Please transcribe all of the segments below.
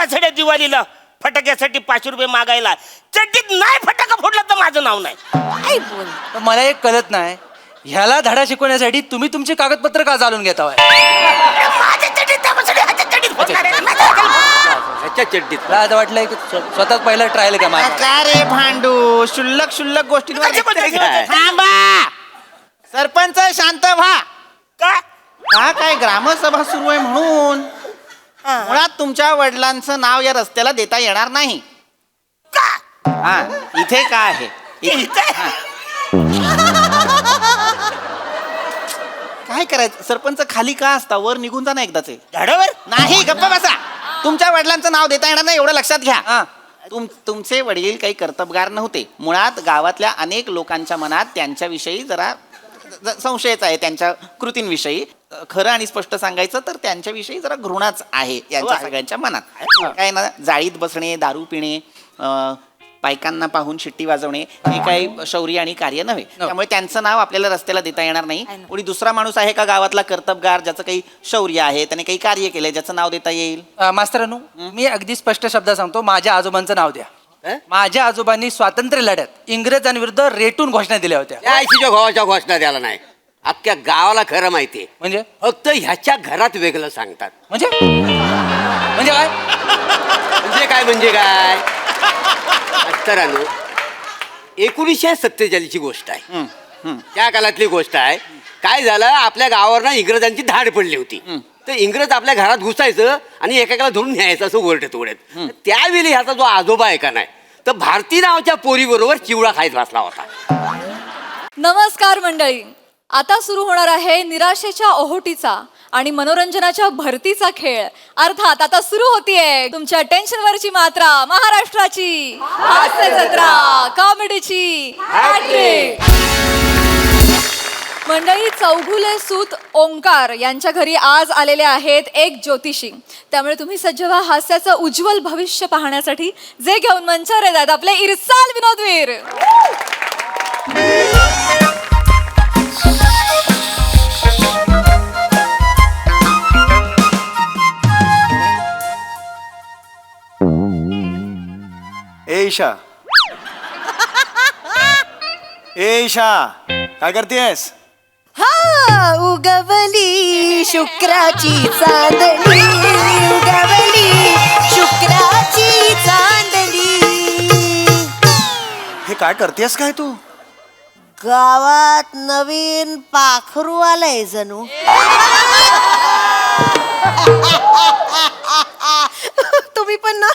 भासड्या दिवाळीला फटाक्यासाठी 5 रुपये मागायला, चड्डीत नाही फटाका फोडला तर माझं नाव नाही. काय बोल. तर मला एक कळत नाही, ह्याला धडा शिकवण्यासाठी तुम्ही तुमची कागदपत्र का चालून घेता? माझ्या चड्डीत त्या भासड्या ह्याच्या चड्डीत फोडणार आहे ना. ह्याच्या चड्डीत मला आता वाटलंय की स्वतःच पहिला ट्रायल का माझा. का रे भांडू, शुल्लक शुल्लक गोष्टींवर कशी बोलते काय? थांबा. सरपंच शांत व्हा. का हा काय ग्रामसभा सुरू आहे म्हणून मुळात तुमच्या वडिलांचं नाव या रस्त्याला देता येणार नाही. का हा इथे का आहे इथे? हा. काय करायचं सरपंच, खाली का असता, वर निघून जा ना एकदाचे. झाडावर नाही गप्पा बसा. तुमच्या वडिलांचं नाव देता येणार नाही एवढं लक्षात घ्या. हा. तुमचे वडील काही कर्तबगार नव्हते. मुळात गावातल्या अनेक लोकांच्या मनात त्यांच्याविषयी जरा संशयच आहे, त्यांच्या कृतींविषयी. खरं आणि स्पष्ट सांगायचं तर त्यांच्याविषयी जरा घृणाच आहे यांच्या सगळ्यांच्या मनात. काय ना, जाळीत बसणे, दारू पिणे, बायकांना पाहून शिट्टी वाजवणे हे काही शौर्य आणि कार्य नव्हे. त्यामुळे त्यांचं नाव आपल्याला रस्त्याला देता येणार नाही. कोणी दुसरा माणूस आहे का गावातला कर्तबगार, ज्याचं काही शौर्य आहे, त्याने काही कार्य केलंय, ज्याचं नाव देता येईल? मास्तरानू, मी अगदी स्पष्ट शब्दात सांगतो, माझ्या आजोबांचं नाव द्या. माझ्या आजोबांनी स्वातंत्र्य लढ्यात इंग्रजांविरुद्ध रेटून घोषणा दिल्या होत्या. या आयशीच्या भावाच्या घोषणा द्यायला नाही, अख्ख्या गावाला खरं माहितीये. म्हणजे फक्त ह्याच्या घरात वेगळं सांगतात. म्हणजे म्हणजे काय? म्हणजे काय मास्तरांनो, 1947ची गोष्ट आहे. त्या काळातली गोष्ट आहे. काय झालं, आपल्या गावावर ना इंग्रजांची धाड पडली होती. तर इंग्रज आपल्या घरात घुसायचं आणि एकेकाला धरून न्यायचं असं ओरडत ओढत. त्यावेळी ह्याचा जो आजोबा आहे का नाही, तर भारती नावाच्या पोरीबरोबर चिवडा खायत बसला होता. नमस्कार मंडळी, आता सुरू होणार आहे निराशेच्या ओहोटीचा आणि मनोरंजनाच्या भरतीचा खेळ. अर्थात आता सुरू होतीये तुमच्या टेन्शनवरची मात्रा, महाराष्ट्राची हास्य जत्रा, कॉमेडीची हॅट्रिक. मंडळी, चौगुले सूत ओंकार यांच्या घरी आज आलेले आहेत एक ज्योतिषी. त्यामुळे तुम्ही सज्ज व्हा हास्याचं उज्ज्वल भविष्य पाहण्यासाठी. जे घेऊन मंचावर येतात आपले इरसाल विनोदवीर. ए ईशा, ए ईशा, काय करतेस? हा उगवली शुक्राची चांदणी, उगवली शुक्राची चांदणी. हे काय करतेस काय तू? गावात नवीन पाखरू आलंय जणू. तुम्ही पण ना.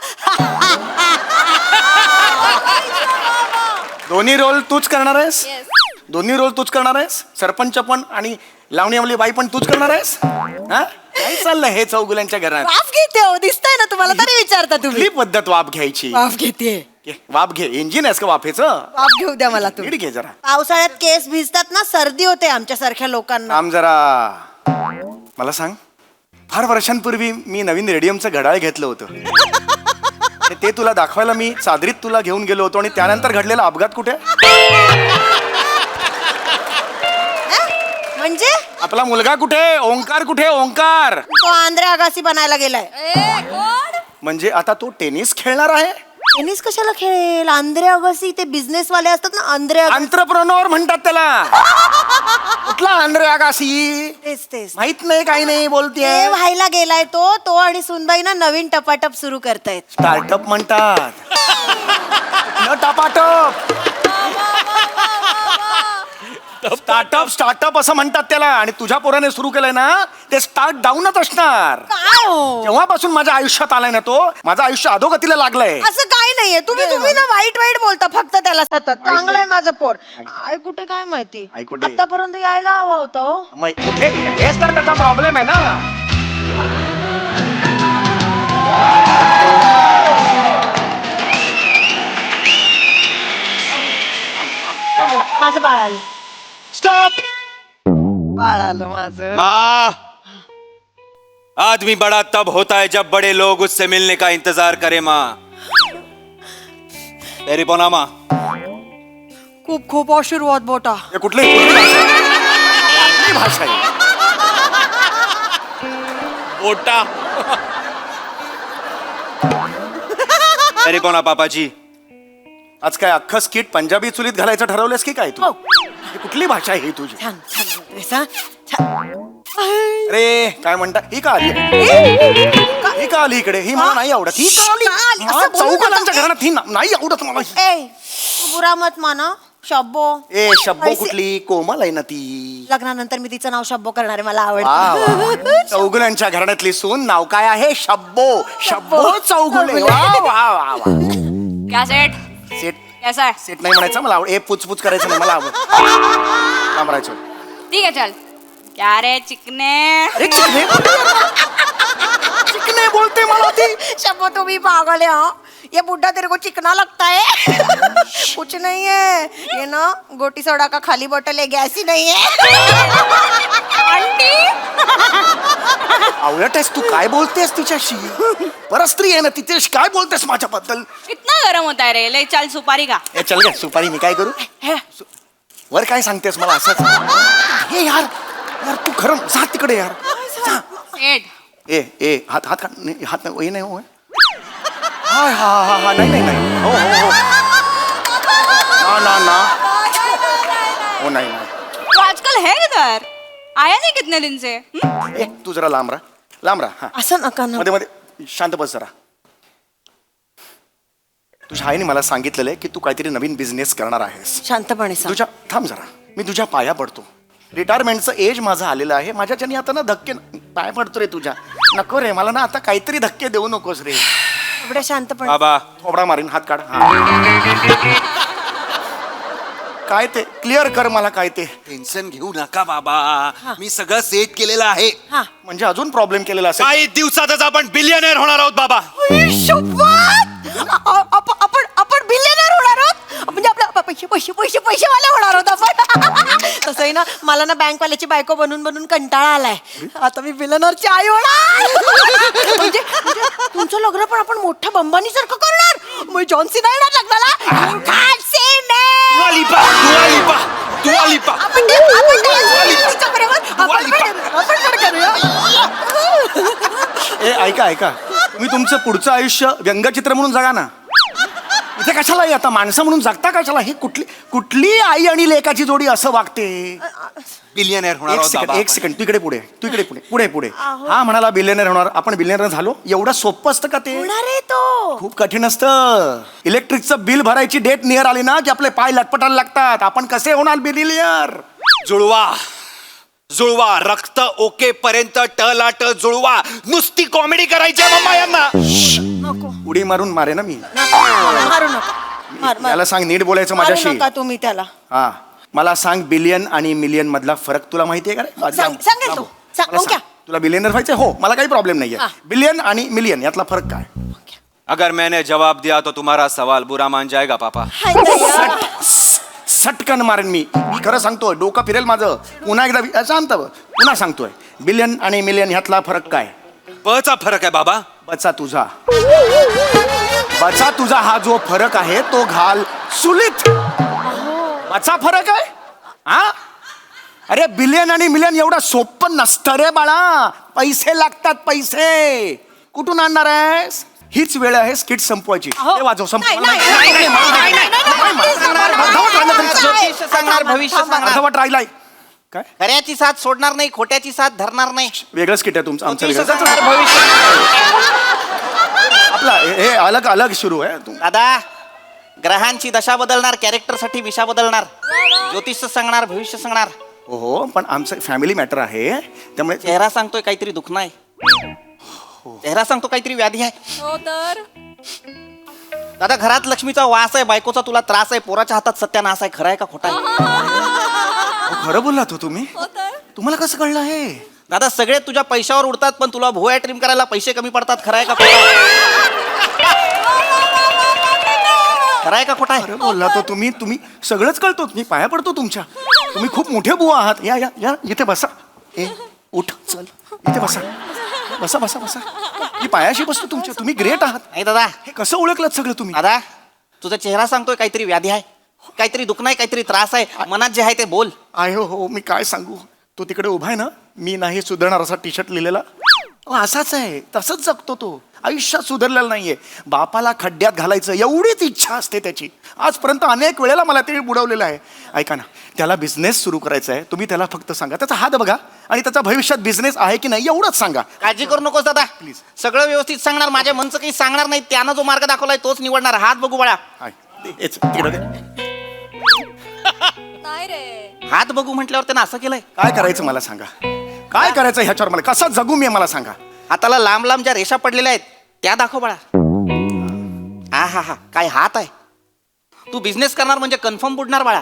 दोन्ही रोल तूच करणार आहेस? दोन्ही रोल तूच करणार आहेस? सरपंच पण आणि लावणीवाली बाई पण तूच करणार आहेस? हा, काय चाललंय हे चौगुल्यांच्या घरात? वाफ घेते हो, दिसतंय ना तुम्हाला, तरी विचारता तुम्ही. कुठली पद्धत वाफ घ्यायची? वाफ घेते. वाफ घे. इंजिन आहेस का वाफेचं? वाफ घेऊ द्या मला तुम्ही. नीट घे जरा. पावसाळ्यात केस भिजतात ना, सर्दी होते आमच्या सारख्या लोकांना. थांब जरा. मला सांग, फार वर्षांपूर्वी मी नवीन रेडियमचं घड्याळ घेतलं होतं. आणि ते तुला दाखवायला मी चादरीत तुला घेऊन गेलो होतो, आणि त्यानंतर घडलेला अपघात कुठे? म्हणजे आपला मुलगा कुठे? ओंकार कुठे? ओंकार तो आंध्रे आगासी बनायला गेलाय. म्हणजे आता तो टेनिस खेळणार आहे? टेनिस कशाला खेळेल? आंध्रे अगासी ते बिझनेस वाले असतात ना, आंध्रे अगासी. एंटरप्रेन्योर म्हणतात त्याला. कुठला आंध्रे आगासी? तेच तेच. माहित नाही, काही नाही ते बोलतेय. व्हायला गेलाय तो आणि सुनबाई ना नवीन टपाटप सुरू करतायत. स्टार्टअप म्हणतात. न टपाटप. स्टार्टअप असं म्हणतात त्याला. आणि तुझ्या पोराने सुरू केलंय ना, ते स्टार्ट डाऊनच असणार. काय हो? जेव्हापासून माझ्या आयुष्यात आलाय ना तो, माझं आयुष्य अधोगतीला लागलंय. असं काय नाहीये. तुम्ही ना वाईट बोलता फक्त त्याला सतत. चांगलंय माझं पोर. आई कुठे काय माहिती, आई कुठे? आतापर्यंत यायला हवा होता हो. मग कुठे? हेच तर त्याचा प्रॉब्लेम आहे ना. माझं बाळ आलं. स्टॉप. बाळ आलं माझं. माँ, आदमी बड़ा तब होता है जब बड़े लोग उससे मिलने का इंतजार करे माँ. तेरी बोना माँ. खूप खूप आशीर्वाद बोटा. हे कुठली भाषा आहे? ओटा. अरे कोणा पापाजी आज काय अख्खं स्किट पंजाबी चुलीत घालायचं ठरवलंस की काय तू ही कुठली भाषा आहे ही तुझी छान छान बोलतोयस, हा? छान. अरे काय म्हणता ही का आली ही का आली इकडे ही मला नाही आवडत ही का आली का आली? असं मला बोलू नका चौघांच्या तुम्ही. घरात ही नाही आवडत मला ही. ए बुरा मत माना शब्बो ए शब्बो पैसे- कुठली कोमल आहे ना ती लग्नानंतर मी तिचं नाव शब्बो करणार आहे, मला वा, आवडतं वा. चौगुल्यांच्या घराण्यातली सून नाव काय आहे शब्बो शब्बो चौगुले वा वा वा वा क्या सेट सेट कैसा है सेट नाही म्हणायचं मला आवड ए पुचपुच करायचं नाही मला आवड काम राहायचं ठीक है चल क्या रे चिकने अरे चल रे. चिकने बोलते मला ती शब्बो तुम भी पागल है हाँ? ये बुढ़ा तेरे को चिकना लगता है कुछ नहीं है ये ना गोटी सोडा का खाली बोतल है, गैस ही नहीं है आवडत आहेस तू काय बोलतेस तिच्याशी परस्त्री आहे ना तिच्याशी काय बोलतेस माझ्याबद्दल कितना गरम होता है रे ले चल सुपारी का ए चल गे सुपारी मी काय करू वर काय सांगतेस मला असंच हे यार यार तू खरं जा तिकडे यार जा. सेट ए ए हात हात काढ. नाही, हात नाही नाही हो हा हा हा हा नाही नाही नाही हो हो हो ना ना ना हो नाही नाही तो आजकल है किधर आया नहीं कितने दिन से ए तू जरा लांब राहा हा असं नका ना मध्ये मध्ये शांत बस जरा तुझ्या आईने मला सांगितलेलं आहे की तू काहीतरी नवीन बिझनेस करणार आहेस शांतपणे सांग. तुझ्या थांब जरा मी तुझ्या पाया पडतो रिटायरमेंटचं एज माझं आलेलं आहे माझ्याच्यानी आता ना धक्के पाया पडतो रे तुझ्या नको रे मला ना आता काहीतरी धक्के देऊ नकोस रे एवढ्या शांतपणे बाबा थोबडा मारीन हात काढ हा. काय ते क्लिअर कर मला काय ते टेन्शन घेऊ नका बाबा मी सगळं सेट केलेलं आहे हा म्हणजे अजून प्रॉब्लेम केलेला असेल काही दिवसातच आपण बिलियनर होणार आहोत बाबा आपण आपण बिलियनर होणार आहोत म्हणजे आपल्या पैसे पैसे पैसे पैसेवाले होणार आहोत आपण तसंही ना मला ना बँकवाल्याची बायको बनून बनून कंटाळा आलाय आता मी बिलियनरची आई होणार म्हणजे तुमचं लग्न पण आपण मोठ्या बंबानी सारखं करणार मग जॉन्सी नाही येणार लग्नाला You can't say no. आपण तिच्याबरोबर आपण पण करूया ए ऐका तुम्ही तुमचं पुढचं आयुष्य व्यंगचित्र म्हणून जगा ना इथे कशाला आहे आता माणसं म्हणून जगता कशाला ही कुठली आई आणि लेकाची जोडी असं वागते बिलियनर होणार आहोत बाबा एक सेकंड तू इकडे पुढे हा म्हणाला बिलियनर होणार आपण बिलियनर झालो एवढं सोपं असतं का ते होणार आहे तो खूप कठीण असतं इलेक्ट्रिकचं बिल भरायची डेट नियर आली ना की आपले पाय लटपटायला लागतात आपण कसे होणार बिलियनर जुळवा रक्त ओके पर्यंत टलाट जुळवा नुसती कॉमेडी करायची आहे मम्मा यांना नको उडी मारून मारे ना मी मारू नका मार त्याला सांग नीट बोलायचं मारू माझ्याशी नका तुम्ही त्याला हा मला सांग बिलियन आणि मिलियन मधला फरक तुला माहितीये का रे? सांगेल तो. सांग, मला ओंक्या. तुला बिलियनर व्हायचंय हो मला काही प्रॉब्लेम नाहीये हा. बिलियन आणि मिलियन यातला फरक काय अगर मैंने जवाब दिया तो तुम्हारा सवाल बुरा मान जाएगा पापा हाय दया. सटकन मारेन मी खरं सांगतोय डोकं फिरेल माझं पुन्हा एकदा शांत पुन्हा सांगतोय बिलियन आणि मिलियन ह्यातला फरक काय पचा फरक आहे बाबा बचा तुझा हा जो फरक आहे तो घाल चुलीत बचा फरक आहे हा अरे बिलियन आणि मिलियन एवढं सोपं नसतं रे बाळा पैसे लागतात पैसे कुठून आणणार आहेस हीच वेळ आहे स्किट संपवायची हे वाजव नाही, नाही, नाही, नाही, नाही, नाही, नाही, नाही, ज्योतिष सांगणार भविष्य सांगणार अर्धवट राहिलाय काय खऱ्याची साथ सोडणार नाही खोट्याची साथ धरणार नाही वेगळं स्किट आहे तुमचं आमचं ज्योतिष वेगळं सांगणार भविष्य आपला हे अलग अलग सुरू आहे तू दादा ग्रहांची दशा बदलणार कॅरेक्टरसाठी विषा बदलणार ज्योतिष सांगणार भविष्य सांगणार हो पण आमचं फॅमिली मॅटर आहे त्यामुळे चेहरा सांगतोय काहीतरी दुखणं आहे चेहरा सांगतो काहीतरी व्याधी आहे हो तर दादा घरात लक्ष्मीचा वास आहे बायकोचा तुला त्रास आहे पोराच्या हातात सत्यानाश आहे खरं आहे का खोटा आहे खरं बोललात हो तुम्ही हो तर तुम्हाला कसं कळलं हे दादा सगळे तुझ्या पैशावर उडतात पण तुला भुवया ट्रिम करायला पैसे कमी पडतात खरं आहे का खोटा आहे खरं आहे का खोटा आहे खरं बोलला तो तुम्ही सगळंच कळतो मी पाया पडतो तुमच्या तुम्ही खूप मोठे बुवा आहात या या या इथे बसा ए उठ चल इथे बसा बसा बसा बसा मी पायाशी बसतो तुमच्या तुम्ही ग्रेट आहात नाही दादा हे कसं ओळखलं सगळं तुम्ही दादा तुझा चेहरा सांगतोय काहीतरी व्याधी आहे काहीतरी दुखणं आहे काहीतरी त्रास आहे मनात जे आहे ते बोल आहे हो मी काय सांगू तो तिकडे उभा आहे ना मी नाही सुधारणार असा टी शर्ट लिहिलेला असाच आहे तसंच जगतो तो आयुष्यात सुधारलेलं नाहीये. बापाला खड्ड्यात घालायचं एवढीच इच्छा असते त्याची. आजपर्यंत अनेक वेळेला मला ते बुडवलेलं आहे. ऐका ना, त्याला बिझनेस सुरू करायचा आहे. तुम्ही त्याला फक्त सांगा, त्याचा हात बघा आणि त्याचा भविष्यात बिझनेस आहे की नाही एवढंच सांगा. काळजी करू नकोस दादा, प्लीज. सगळं व्यवस्थित सांगणार, माझ्या मनचं काही सांगणार नाही. त्यानं जो मार्ग दाखवलाय तोच निवडणार. हात बघू बाळा, हाय, हेच, तिकडं दे. नाही रे. हात बघू म्हटल्यावर त्यानं असं केलंय. काय करायचं मला सांगा, काय करायचं ह्याच्यावर मला कसं जगू मी मला सांगा. हाताला लांब लांब ज्या रेषा पडलेल्या आहेत त्या दाखव बाळा. हा काय हात आहे. तू बिझनेस करणार म्हणजे कन्फर्म बुडणार बाळा,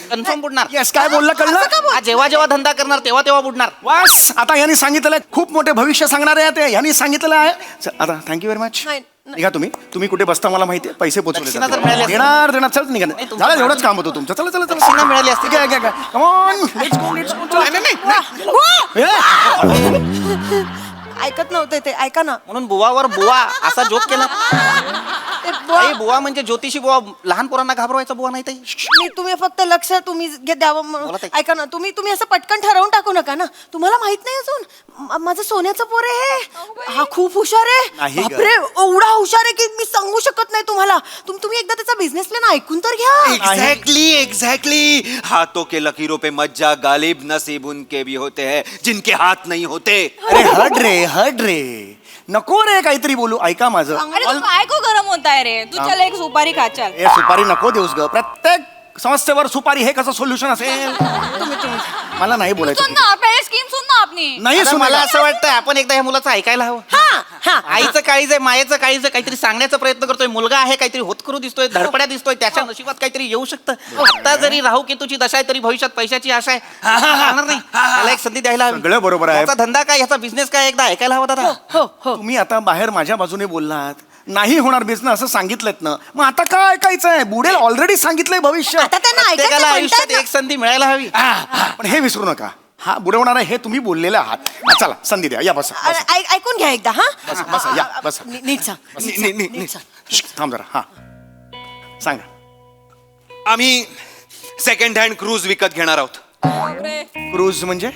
कन्फर्म बुडणार. येस, काय बोललं कळलं. हा जेव्हा जेव्हा धंदा करणार तेव्हा तेव्हा बुडणार. वास, आता यांनी सांगितलेलं आहे, खूप मोठे भविष्य सांगणार आहे ते. यांनी सांगितलेलं आहे. आता थँक्यू व्हेरी मच. नाही, निघा तुम्ही कुठे बसता मला माहिती आहे. पैसे पोचवले दक्षिणा जर मिळाली असती. देणार चल निघा. नाही, तुमचं झालं एवढंच काम होतं तुमचं. चला चला चला. दक्षिणा मिळाली असती. ठीक आहे, कम ऑन, लेट्स गो. ऐकत नव्हते ते. ऐका ना. म्हणून बुवावर बुवा असा जोक केला. ते बुवा, आई बुवा म्हणजे ज्योतिषी बुवा, लहान पोरांना घाबरवायचा बुवा नाही ताई. तुम्ही फक्त लक्ष तुम्ही द्यावं बोला म्हणून. ताई. ऐका ना, तुम्ही असं पटकन ठरवून टाकू नका ना. तुम्हाला माहित नाही अजून माझं सोन्याचं पोर आहे. हा खूप हुशार आहे. नाही ग. बापरे, एवढा हुशार आहे की मी सांगू शकत नाही तुम्हाला. तुम्ही एकदा त्याचा बिझनेस प्लॅन ऐकून तर घ्या. एग्जैक्टली. हाथों के लकीरों पे मज्जा गालिब, नसीब उनके भी होते हैं जिनके हाथ नहीं होते. अरे हट रे नको रे काहीतरी बोलू. ऐका माझं. अरे तू काय को गरम होताय रे. तू चल एक सुपारी खा चल. ए सुपारी नको देऊस ग. प्रत्येक समस्येवर सुपारी हे कसं सोल्युशन असेल. मला नाही बोलायचं. सुन ना पहिले स्कीम सुन ना आपली. नाही आता मला सुनायला. असं वाटतं आपण एकदा ह्या मुलाचं ऐकायला हवं. आईचं काळीज आहे, मायेचं काळीज आहे, काहीतरी सांगण्याचा प्रयत्न करतोय. मुलगा आहे, काहीतरी होतकरू दिसतोय, धडपड्या दिसतोय, त्याच्या नशिबात काहीतरी येऊ शकतं. आता जरी राहू केतूची दशा आहे तरी भविष्यात पैशाची आशा आहे. जाणार नाही. त्याला एक संधी द्यायला हवी. सगळं बरोबर आहे. याचा धंदा काय, याचा बिझनेस काय, एकदा ऐकायला हवा दादा. तुम्ही आता बाहेर माझ्या बाजूने बोललात, नाही होणार बिझनेस असं सांगितलं ना. मग आता काय ऐकायचं आहे. बुडेल ऑलरेडी सांगितलंय भविष्य. आता त्यांना प्रत्येकाला ऐकायचं आयुष्यात म्हणतायत एक संधी मिळायला हवी. पण हे विसरू नका, हा बुडवणार आहे हे तुम्ही बोललेले आहात. चला संधी द्या. या बसा ना. ऐकून घ्या एकदा. हा बसा या बसा. नीट सांग. नीट सांग. थांब जरा. हा सांगा. आम्ही सेकंड हँड क्रूज विकत घेणार आहोत. क्रूज म्हणजे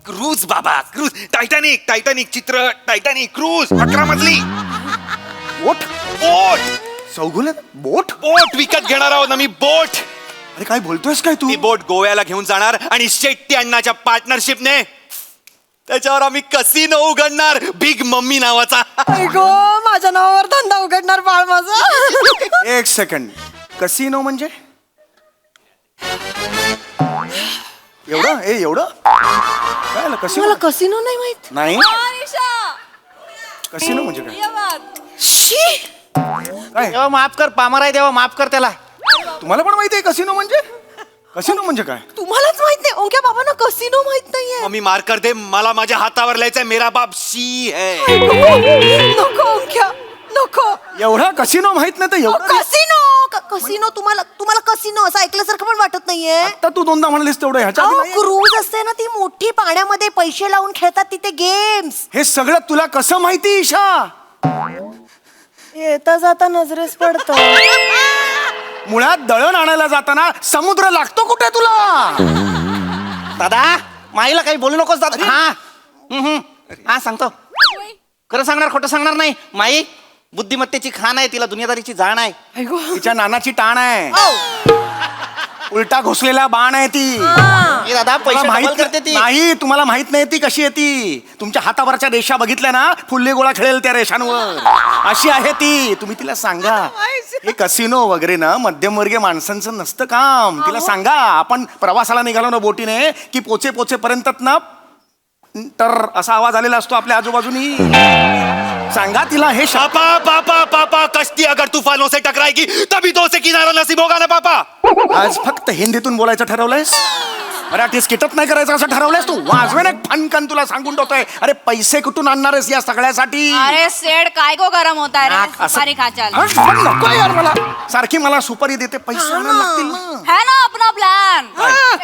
क्रूज बाबा, क्रूज. टायटॅनिक चित्र, टायटॅनिक क्रूज 11 मजली बोट. बोट चौगुल्यात बोट. बोट विकत घेणार आहोत आम्ही. बोट. अरे काय बोलतोयस काय तू. ती बोट गोव्याला घेऊन जाणार आणि शेट्टी अण्णाच्या पार्टनरशिपने त्याच्यावर आम्ही कसिनो उघडणार, बिग मम्मी नावाचा. गो माझ्या नावावर धंदा उघडणार बाळ माझं. एक सेकंड. कसिनो म्हणजे एवढं एवढं काय मला कसिनो. कसिनो नाही माहित. नाही निशा, कसिनो म्हणजे काय. ये बघ. शी. काय देवा माफ कर, पामराय देवा माफ कर त्याला. तुम्हाला पण माहिती आहे कसिनो म्हणजे. कसिनो म्हणजे काय. तुम्हालाच माहित नाही. ओंक्या बाबांना कसिनो माहित नाहीये. मम्मी मार कर दे, मला माझ्या हातावर लिहायचंय मेरा बाप शी है. नको ओंक्या नको. एवढा कसिनो माहित नाही तर एवढं. कसिनो तुम्हाला कसिनो असं ऐकल्यासारखं पण वाटत नाहीये. आता तू दोनदा म्हणालीस तेवढं ह्याच्या आधी नाही. क्रूज असते ना ती मोठी, पाण्यामध्ये पैसे लावून खेळतात तिथे गेम्स. हे सगळं तुला कसं माहिती ईशा. येता जाता नजरेस पडतो. मुळात दळण आणायला जाताना समुद्र लागतो कुठे तुला. दादा माईला काही बोलू नकोस दादा. हा सांगतो. खरं सांगणार, खोटं सांगणार नाही. माई बुद्धिमत्तेची खाण आहे, तिला दुनियादारीची जाण आहे. तिच्या नानाची टाण आहे, उलटा घुसलेला बाण आहे ती. हे दादा पैसे तुम्हाला डबल माहित करते ती. नाही, तुम्हाला माहित नाही ती कशी आहे ती. तुमच्या हातावरच्या रेषा बघितल्या ना, फुल्ले गोळा खेळेल त्या रेषांवर, अशी आहे ती. तुम्ही तिला सांगा हे कसिनो वगैरे ना मध्यमवर्गीय माणसांचं नसतं काम. तिला सांगा आपण प्रवासाला निघालो ना बोटीने की पोचेपर्यंत ना तर असा आवाज आलेला असतो आपल्या आजूबाजूनी. सांगा तिला हे पापा पापा पापा, कश्ती अगर तूफानों से टकराएगी तभी तो उसे किनारा नसीब होगा ना पापा. आज फक्त हिंदीतून बोलायचं ठरवलंयस, मराठी स्किटच नाही करायचं असं ठरवलंयस तू. वाजवेन एक फनकन तुला सांगून ठेवतोय. अरे पैसे कुठून आणणार आहेस या सगळ्यासाठी. अरे सेड काय को गरम होताय रे. असं- सुपारी खा चल. हा, पण नको यार मला. सारखी मला सुपारी देते, पैसे आणायला लागतील ना. है ना अपना प्लान.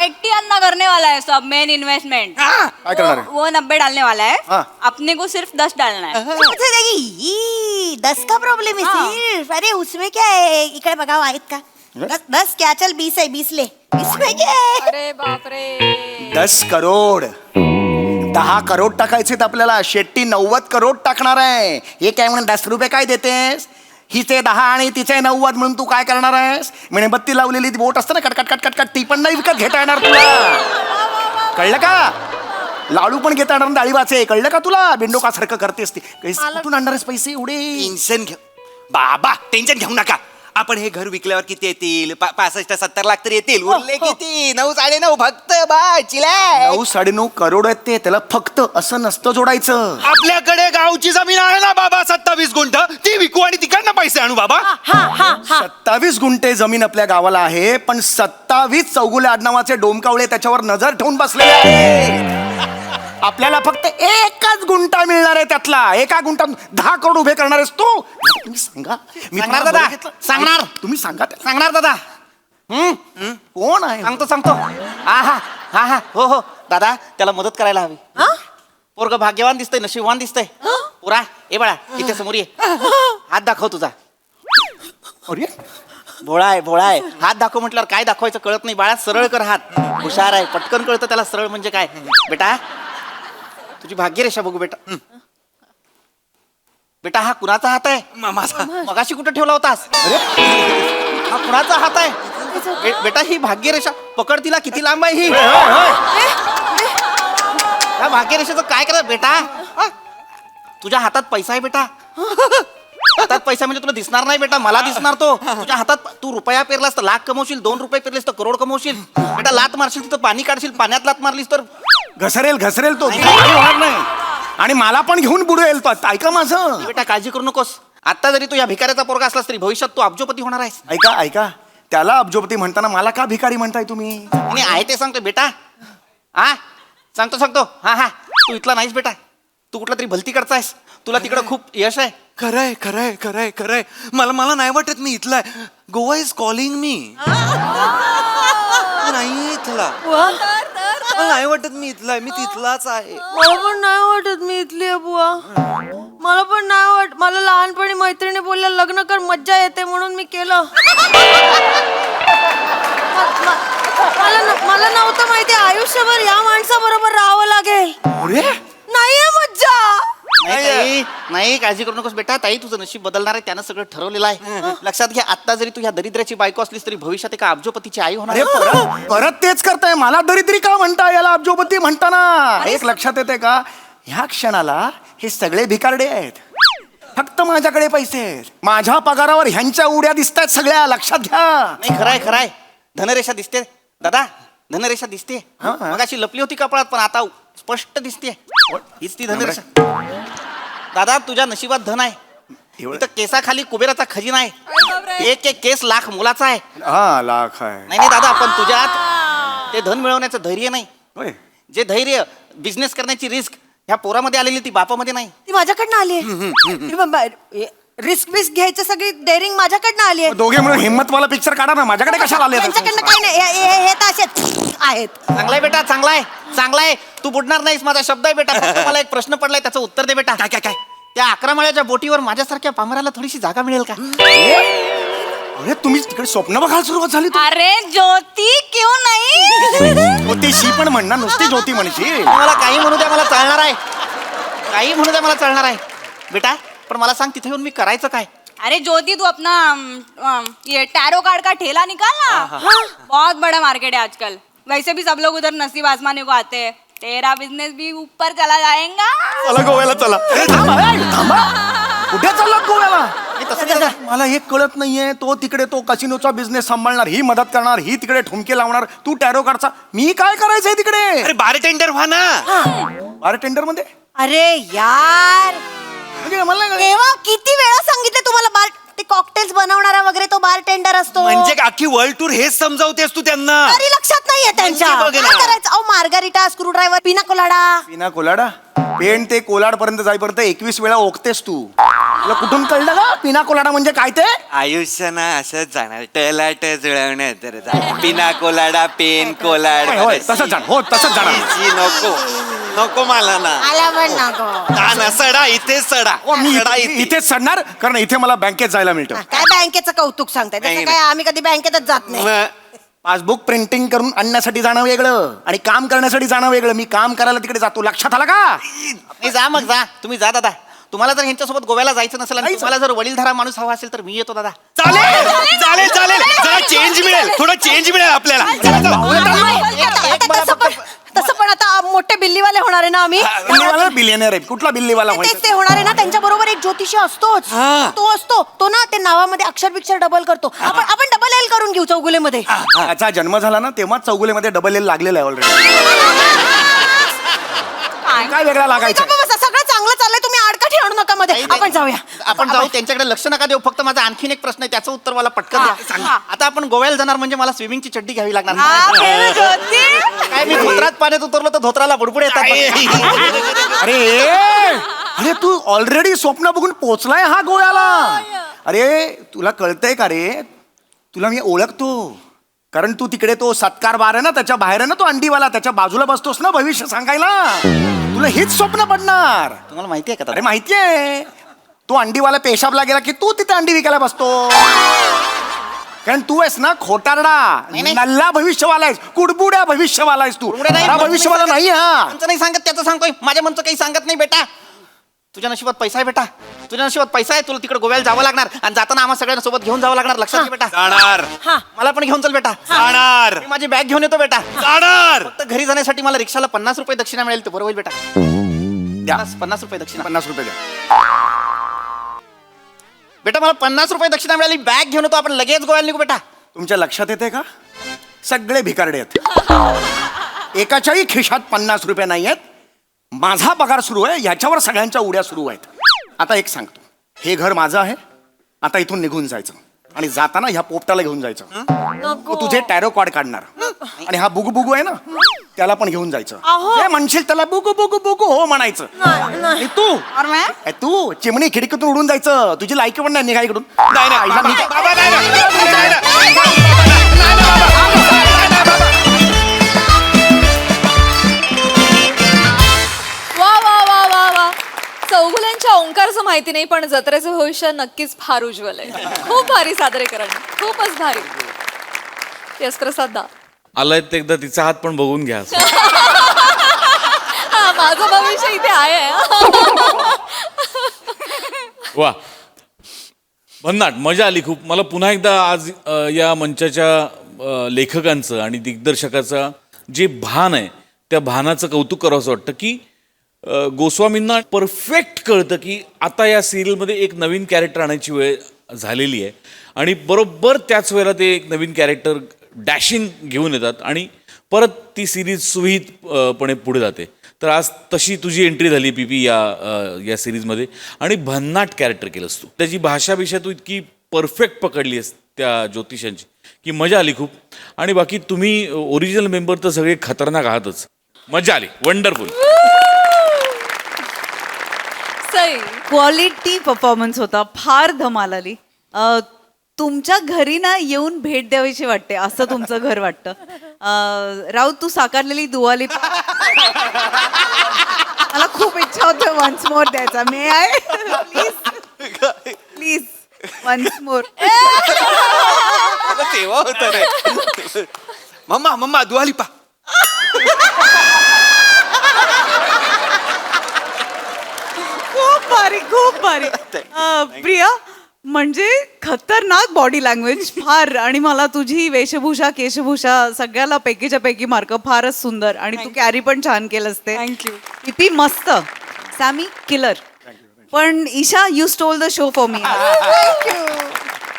80 अन्ना करने वाला है सब मेन इन्वेस्टमेंट. काय करणार आहे? वो 90 डालने वाला है. हाँ. अपने को सिर्फ 10 डालना है. 10 का प्रॉब्लेम है सिर्फ. अरे उसमें क्या है. इकडे बघावं आहेत का. 10 क्या चल 20 है, 20 ले. इसमें क्या है. अरे बापरे. 10 करोड 10 करोड टाकायचे आपल्याला. शेट्टी 90 करोड टाकणार आहे. हे काय म्हणून 10 रुपये काय देतेस? हिचे 10 आणि तिचे 90 म्हणून तू काय करणार आहेस? मेणबत्ती लावलेली ती बोट असते ना, कटकट कटकट कट, ती पण नाही विकत घेता येणार तुला. कळलं का? लाडू पण घेता येणार डाळिबाचे. कळलं का तुला? बिंडोकासारखं करतेस ती. कुठून आणणार आहेस पैसे एवढे? टेन्शन घ्या बाबा, टेन्शन घेऊ नका. आपण हे घर विकल्यावर किती येतील? 65-70 लाख तरी येतील. उरले किती? 9 9.5 फक्त. बा चिलाय. 9 9.5 करोड आहेत ते. त्याला फक्त असं नसतं जोडायचं. आपल्याकडे गावची जमीन आहे ना बाबा, 27 गुंठ. ती विकू आणि तिकडनं पैसे आणू बाबा. 27 गुंठे जमीन आपल्या गावाला आहे, पण 27 चौगुले आडनावाचे डोमकावळे त्याच्यावर नजर ठेवून बसलेले आहेत. आपल्याला फक्त 1च गुंठा मिळणार आहे. त्यातला 1 गुंठा 10 करोड उभे करणार आहेस तू. तुम्ही सांगा. मी सांगणार तुम्हाला दादा. बरं घेतलं. सांगणार. तुम्ही सांगा. सांगणार दादा. कोण आहे? सांगतो. हा हो दादा, त्याला मदत करायला हवी. पोरग भाग्यवान दिसतंय, नशीबवान दिसतंय. पुरा ए बाळा, इथे समोर ये. हात दाखव तुझा. अरे भोळा आहे. हात दाखव म्हटल्यावर काय दाखवायचं कळत नाही बाळा. सरळ कर हात. हुशार आहे, पटकन कळतं त्याला सरळ म्हणजे काय. बेटा, तुझी भाग्यरेषा बघू बेटा. बेटा, हा कुणाचा हात आहे? माझा. मगाशी कुठं ठेवला होतास? अरे, हा कुणाचा हात आहे? बेटा, ही भाग्यरेषा पकड. तिला किती लांब आहे ही? या भाग्यरेषेचं काय करा बेटा? तुझ्या हातात पैसा आहे बेटा. हातात पैसा म्हणजे तुला दिसणार नाही बेटा, मला दिसणार तो. तुझ्या हातात तू रुपया पेरलास तर लाख कमवशील, 2 रुपये पेरलेस तर करोड कमवशील. बेटा, लात मारशील तिथं पाणी काढशील, पाण्यात लात मारलीस तर घसरेल तो. काही होणार नाही. आणि मला पण घेऊन बुडवेल तो. ऐका माझं. बेटा, काळजी करू नकोस. आता जरी तू या भिकाऱ्याचा पोरगा असलास तरी भविष्यात तू अब्जोपती होणार आहेस. ऐका. त्याला अब्जोपती म्हणताना मला का भिकारी म्हणताय तुम्ही? आणि आहे ते सांगतो बेटा. हा सांगतो. हा तू इथला नाहीस बेटा. तू कुठला तरी भलतीकडचा आहेस. तुला तिकडं खूप यश आहे. खरंय. मला नाही वाटत मी इथला आहे. Goa is calling me. नाही इथला. मला नाही वाटत मी इथला आहे. मी तिथलाच आहे. मला पण नाही वाटत मी इथली आहे बुवा. मला पण नाही वाटत. मला लहानपणी मैत्रिणी बोलल्या लग्न कर, मज्जा येते म्हणून मी केलं. मला नव्हतं माहिती आयुष्यभर या माणसाबरोबर राहावं लागेल. अरे नाहीये मज्जा. नाही, काळजी करू नकोस बेटा. ताई, तुझं नशीब बदलणार आहे. त्यानं सगळं ठरवलेलं आहे. लक्षात घ्या, आता जरी तू ह्या दरिद्राची बायको असलीस तरी भविष्यात एका अब्जोपतीची आई होणार अरे परत तेच करताय. मला दरिद्री का म्हणता? याला अब्जोपती म्हणताना एक लक्षात येते का? ह्या क्षणाला हे सगळे भिकारडे आहेत. फक्त माझ्याकडे पैसे आहेत. माझ्या पगारावर ह्यांच्या उड्या दिसतायत सगळ्या. लक्षात घ्या. नाही, खरंय. धनरेषा दिसते दादा. धनरेषा दिसते. मग अशी लपली होती कपाळात, पण आता स्पष्ट दिसते. हीच ती धनरेषा. दादा, तुझ्या नशिबात धन आहे. इथं केसाखाली कुबेराचा खजिना आहे. एक केस लाख मोलाचा आहे. हा, लाख आहे. नाही दादा, पण तुझ्यात ते धन मिळवण्याचं धैर्य नाही. होय. जे धैर्य, बिझनेस करण्याची रिस्क ह्या पोरामध्ये आलेली ती बापामध्ये नाही. ती माझ्याकडनं आली आहे. रिस्क बिस्क घ्यायची सगळी डेअरिंग माझ्याकडनं आली आहे. दोघे मिळून हिम्मतवाला पिक्चर काढा ना. माझ्याकडे कशाला आले? त्यांच्याकडनं काही नाही. हे तर असेच आहेत. चांगलाय बेटा, चांगलाय. तू बुडणार नाहीस, माझा शब्द आहे बेटा. फक्त मला एक प्रश्न पडलाय, त्याचं उत्तर दे बेटा. काय? त्या 11 माळ्याच्या बोटीवर माझ्यासारख्या पामराला थोडीशी जागा मिळेल का? अरे तुम्ही तिकडे स्वप्न बघायला सुरुवात झाली. अरे ज्योती क्यों नाही? ज्योतिषी पण म्हणणार, नुसती ज्योती म्हणशी. मला काही म्हणू द्या, मला चालणार आहे. बेटा, पण मला सांग, तिथे येऊन मी करायचं काय? अरे ज्योति तू अपना ये टैरो कार्ड का ठेला निकाल ना. बहुत बड़ा मार्केट है आजकल. वैसे भी सब लोग उधर नसीब आजमाने को आते हैं. तेरा बिजनेस भी ऊपर चला जाएगा. चला गोव्याला चला. थांबा. कुठे चाललात गोव्याला? हे तसं कसं? मला एक कळत नाहीये. तो तिकडे तो कसिनोचा बिझनेस सांभाळणार, ही मदत करणार, ही तिकडे ठुमके लावणार, तू टॅरो काढचा. मी काय करायचंय तिकडे? अरे बारटेंडर व्हा ना. बारटेंडर मध्ये? अरे यार, म्हणजे मला नाही कळलं. तेव्हा किती वेळा सांगितलं तुम्हाला बार ते कॉकटेल्स बनवणारा वगैरे तो बार टेंडर असतो. म्हणजे अख्खी वर्ल्ड टूर हेच समजावतेस तू त्यांना. तरी लक्षात नाहीये त्यांच्या. म्हणजे बघ ना. काय करायचं? अहो, मार्गारिटा, स्क्रू ड्रायव्हर, पिना कोलाडा. पिना कोलाडा? पेन ते कोलाड पर्यंत जाईपर्यंत 21 वेळा ओकतेस तू. तुला कुठून कळलं का पिना कोलाडा म्हणजे काय ते? आयुष्य ना असंच जाणार. टलाट जुळवण्या तर पिना कोलाडा, पेन कोलाड. होय, तसंच जाणार. हो, तसंच जाणार. नको मला ना. आला पण नको. ना सडा इथे सडा. मी सडा इथे. इथेच चढणार, कारण इथे मला बँकेत जायला मिळतं. काय बँकेचं कौतुक सांगताय? नाही, तसं काय आम्ही कधी बँकेतच जात नाही. पासबुक प्रिंटिंग करून आणण्यासाठी जाणं वेगळं आणि काम करण्यासाठी जाणं वेगळं. मी काम करायला तिकडे जातो, लक्षात आलं का? नाही जा मग जा, तुम्ही जा दादा. तुम्हाला जर ह्यांच्यासोबत गोव्याला जायचं नसेल आणि तुम्हाला जर वडीलधारा माणूस हवा असेल तर मी येतो दादा. चालेल चालेल चालेल, जरा चेंज मिळेल, थोडा चेंज मिळेल आपल्याला. चला, चला. तसं पण आता मोठे बिल्लीवाले होणार आहे ना आम्ही. बिल्लीवाला बिलियनर आहे. कुठला बिल्लीवाला तेच व्हायचं? ते होणार आहे ना. त्यांच्या बरोबर एक ज्योतिषी असतोच. तो असतो तो ना, ते नावामध्ये अक्षर बिक्षर डबल करतो. आपण डबल एल करून घेऊ चौगुलेमध्ये. त्याचा जन्म झाला ना तेव्हा चौगुलेमध्ये डबल एल लागलेला आहे ऑलरेडी. काय वेगळा लागायचं? सगळं चांगलं चाललंय, तुम्ही आडकाठी आणू नका मध्ये. आपण जाऊया. आपण जाऊ, त्यांच्याकडे लक्ष नका देऊ. फक्त माझा आणखीन एक प्रश्न आहे, त्याचं उत्तर मला पटकन द्या. आता आपण गोव्याला जाणार म्हणजे मला स्विमिंगची चड्डी घ्यावी लागणार. काय मी धोत्रात पाण्यात उतरलो तर धोत्राला बुडबुड येतात. अरे अरे तू ऑलरेडी स्वप्न बघून पोचलाय हा गोव्याला. अरे तुला कळतंय का रे? तुला मी ओळखतो, कारण तू तिकडे तो सत्कार बार आहे ना, त्याच्या बाहेर आहे ना तो अंडीवाला, त्याच्या बाजूला बसतोस ना भविष्य सांगायला. तुला हेच स्वप्न पडणार. तुम्हाला माहिती आहे का? अरे माहितीये, तो अंडीवाला पेशाबला गेला की तू तिथे अंडी विकायला बसतो. कारण तू आहेस ना खोटारडा, नल्ला भविष्यवाला आहेस, कुडबुड्या भविष्यवाला आहेस तू. भविष्यवाला नाही. हा नाही सांगत, त्याचं सांगतोय. माझ्या मनचं काही सांगत नाही बेटा. तुझ्या नशिबात पैसा आहे बेटा, तुझ्या नशिबात पैसा आहे. तुला तिकडे गोव्याला जावं लागणार आणि जाताना आम्हाला सगळ्यांना सोबत घेऊन जावं लागणार. लक्षात घे बेटा. जाणार मला पण घेऊन चल बेटा. जाणार मी माझी बॅग घेऊन येतो बेटा. जाणार. फक्त घरी जाण्यासाठी मला रिक्षाला 50 रुपये दक्षिणा मिळेल, तर बरोबर होईल बेटा. द्या 50 रुपये दक्षिणा. 50 रुपये द्या. बेटा मला 50 रुपये दक्षिणा मिळाली, बॅग घेऊन येतो, आपण लगेच गोव्याला निघू बेटा. तुमच्या लक्षात येते का? सगळे भिकारडे आहेत. एकाच्याही खिशात 50 रुपये नाही आहेत. माझा पगार सुरू आहे, ह्याच्यावर सगळ्यांच्या उड्या सुरू आहेत. आता एक सांगतो, हे घर माझं आहे. आता इथून निघून जायचं आणि जाताना ह्या पोपटाला घेऊन जायचं. तो तुझे टॅरो कार्ड काढणार आणि हा बुगू बुगू आहे ना, त्याला पण घेऊन जायचं. जे म्हणशील त्याला बुगू बुगू बुगू हो म्हणायचं. आणि तू चिमणी खिडकीतून उडून जायचं. तुझी लायकी पण नाही, निघा इकडून. नाही नाही बाबा, नाही ना. नाही ना. वा वा वा वा वा. चौगुल्यांच्या ओंकारचं माहिती नाही, पण जत्रेचं भविष्य नक्कीच फार उज्ज्वल आहे. खूप भारी सादरीकरण, खूपच भारी. येस प्रसाद दा. आलाय ते एकदा तिचा हात पण बघून घ्या. हा, माझं भविष्य इथे आहे. वा, भन्नाट, मजा आली खूप. मला पुन्हा एकदा आज या मंचाच्या लेखकांचं आणि दिग्दर्शकाचं जे भान आहे त्या भानाचं कौतुक करावंसं वाटतं की गोस्वामींना परफेक्ट कळतं की आता या सिरियलमध्ये एक नवीन कॅरेक्टर आणायची वेळ झालेली आहे आणि बरोबर त्याच वेळेला ते एक नवीन कॅरेक्टर डॅशिंग घेऊन येतात आणि परत ती सिरीज सुविहितपणे पुढे जाते. तर आज तशी तुझी एंट्री झाली पीपी या सिरीजमध्ये आणि भन्नाट कॅरेक्टर केलंस तू. त्याची भाषा तू इतकी परफेक्ट पकडली आहेस त्या ज्योतिषांची की मजा आली खूप. आणि बाकी तुम्ही ओरिजिनल मेंबर तर सगळे खतरनाक आहातच. मजा आली, वंडरफुल. क्वालिटी परफॉर्मन्स होता, फार धमाल आली. तुमच्या घरी ना येऊन भेट द्यावीशी वाटते, असं तुमचं घर वाटतं. राऊत, तू साकारलेली दुआली मला खूप इच्छा होते वन्स मोर द्यायचा. May I please please once more. तेव्हा होतं रे. मम्मा दुआलिपा. खूप भारी. प्रिया, म्हणजे खतरनाक बॉडी लँग्वेज फार. आणि मला तुझी वेशभूषा केशभूषा सगळ्याला पैकीच्या पैकी मार्क. फारच सुंदर. आणि तू कॅरी पण छान केलंस ते. थँक्यू. किती मस्त. Sammy killer. पण Isha, you stole the show for me.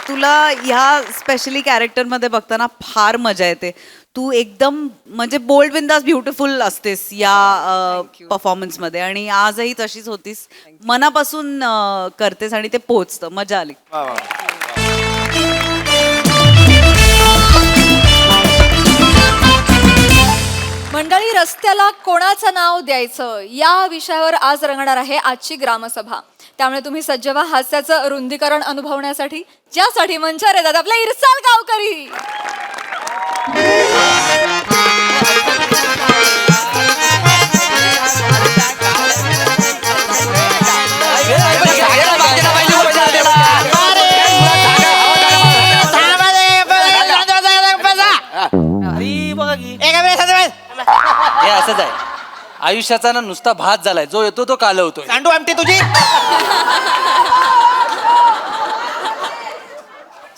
तुला ह्या स्पेशली कॅरेक्टरमध्ये बघताना फार मजा येते. तू एकदम म्हणजे बोल्ड बिंदास ब्युटिफुल असतेस या परफॉर्मन्समध्ये आणि आजही तशीच होतीस. मनापासून करतेस आणि ते पोचतं. मजा आली. मंडळी, रस्त्याला कोणाचं नाव द्यायचं या विषयावर आज रंगणार आहे आजची ग्रामसभा. त्यामुळे तुम्ही सज्ज व्हा हास्याचं रुंदीकरण अनुभवण्यासाठी, ज्यासाठी मंचावर येतात आपले इरसाल गावकरी. आयुष्याचा ना नुसता भात झालाय, जो येतो तो कालवतोय. सांडू आमटी तुझी.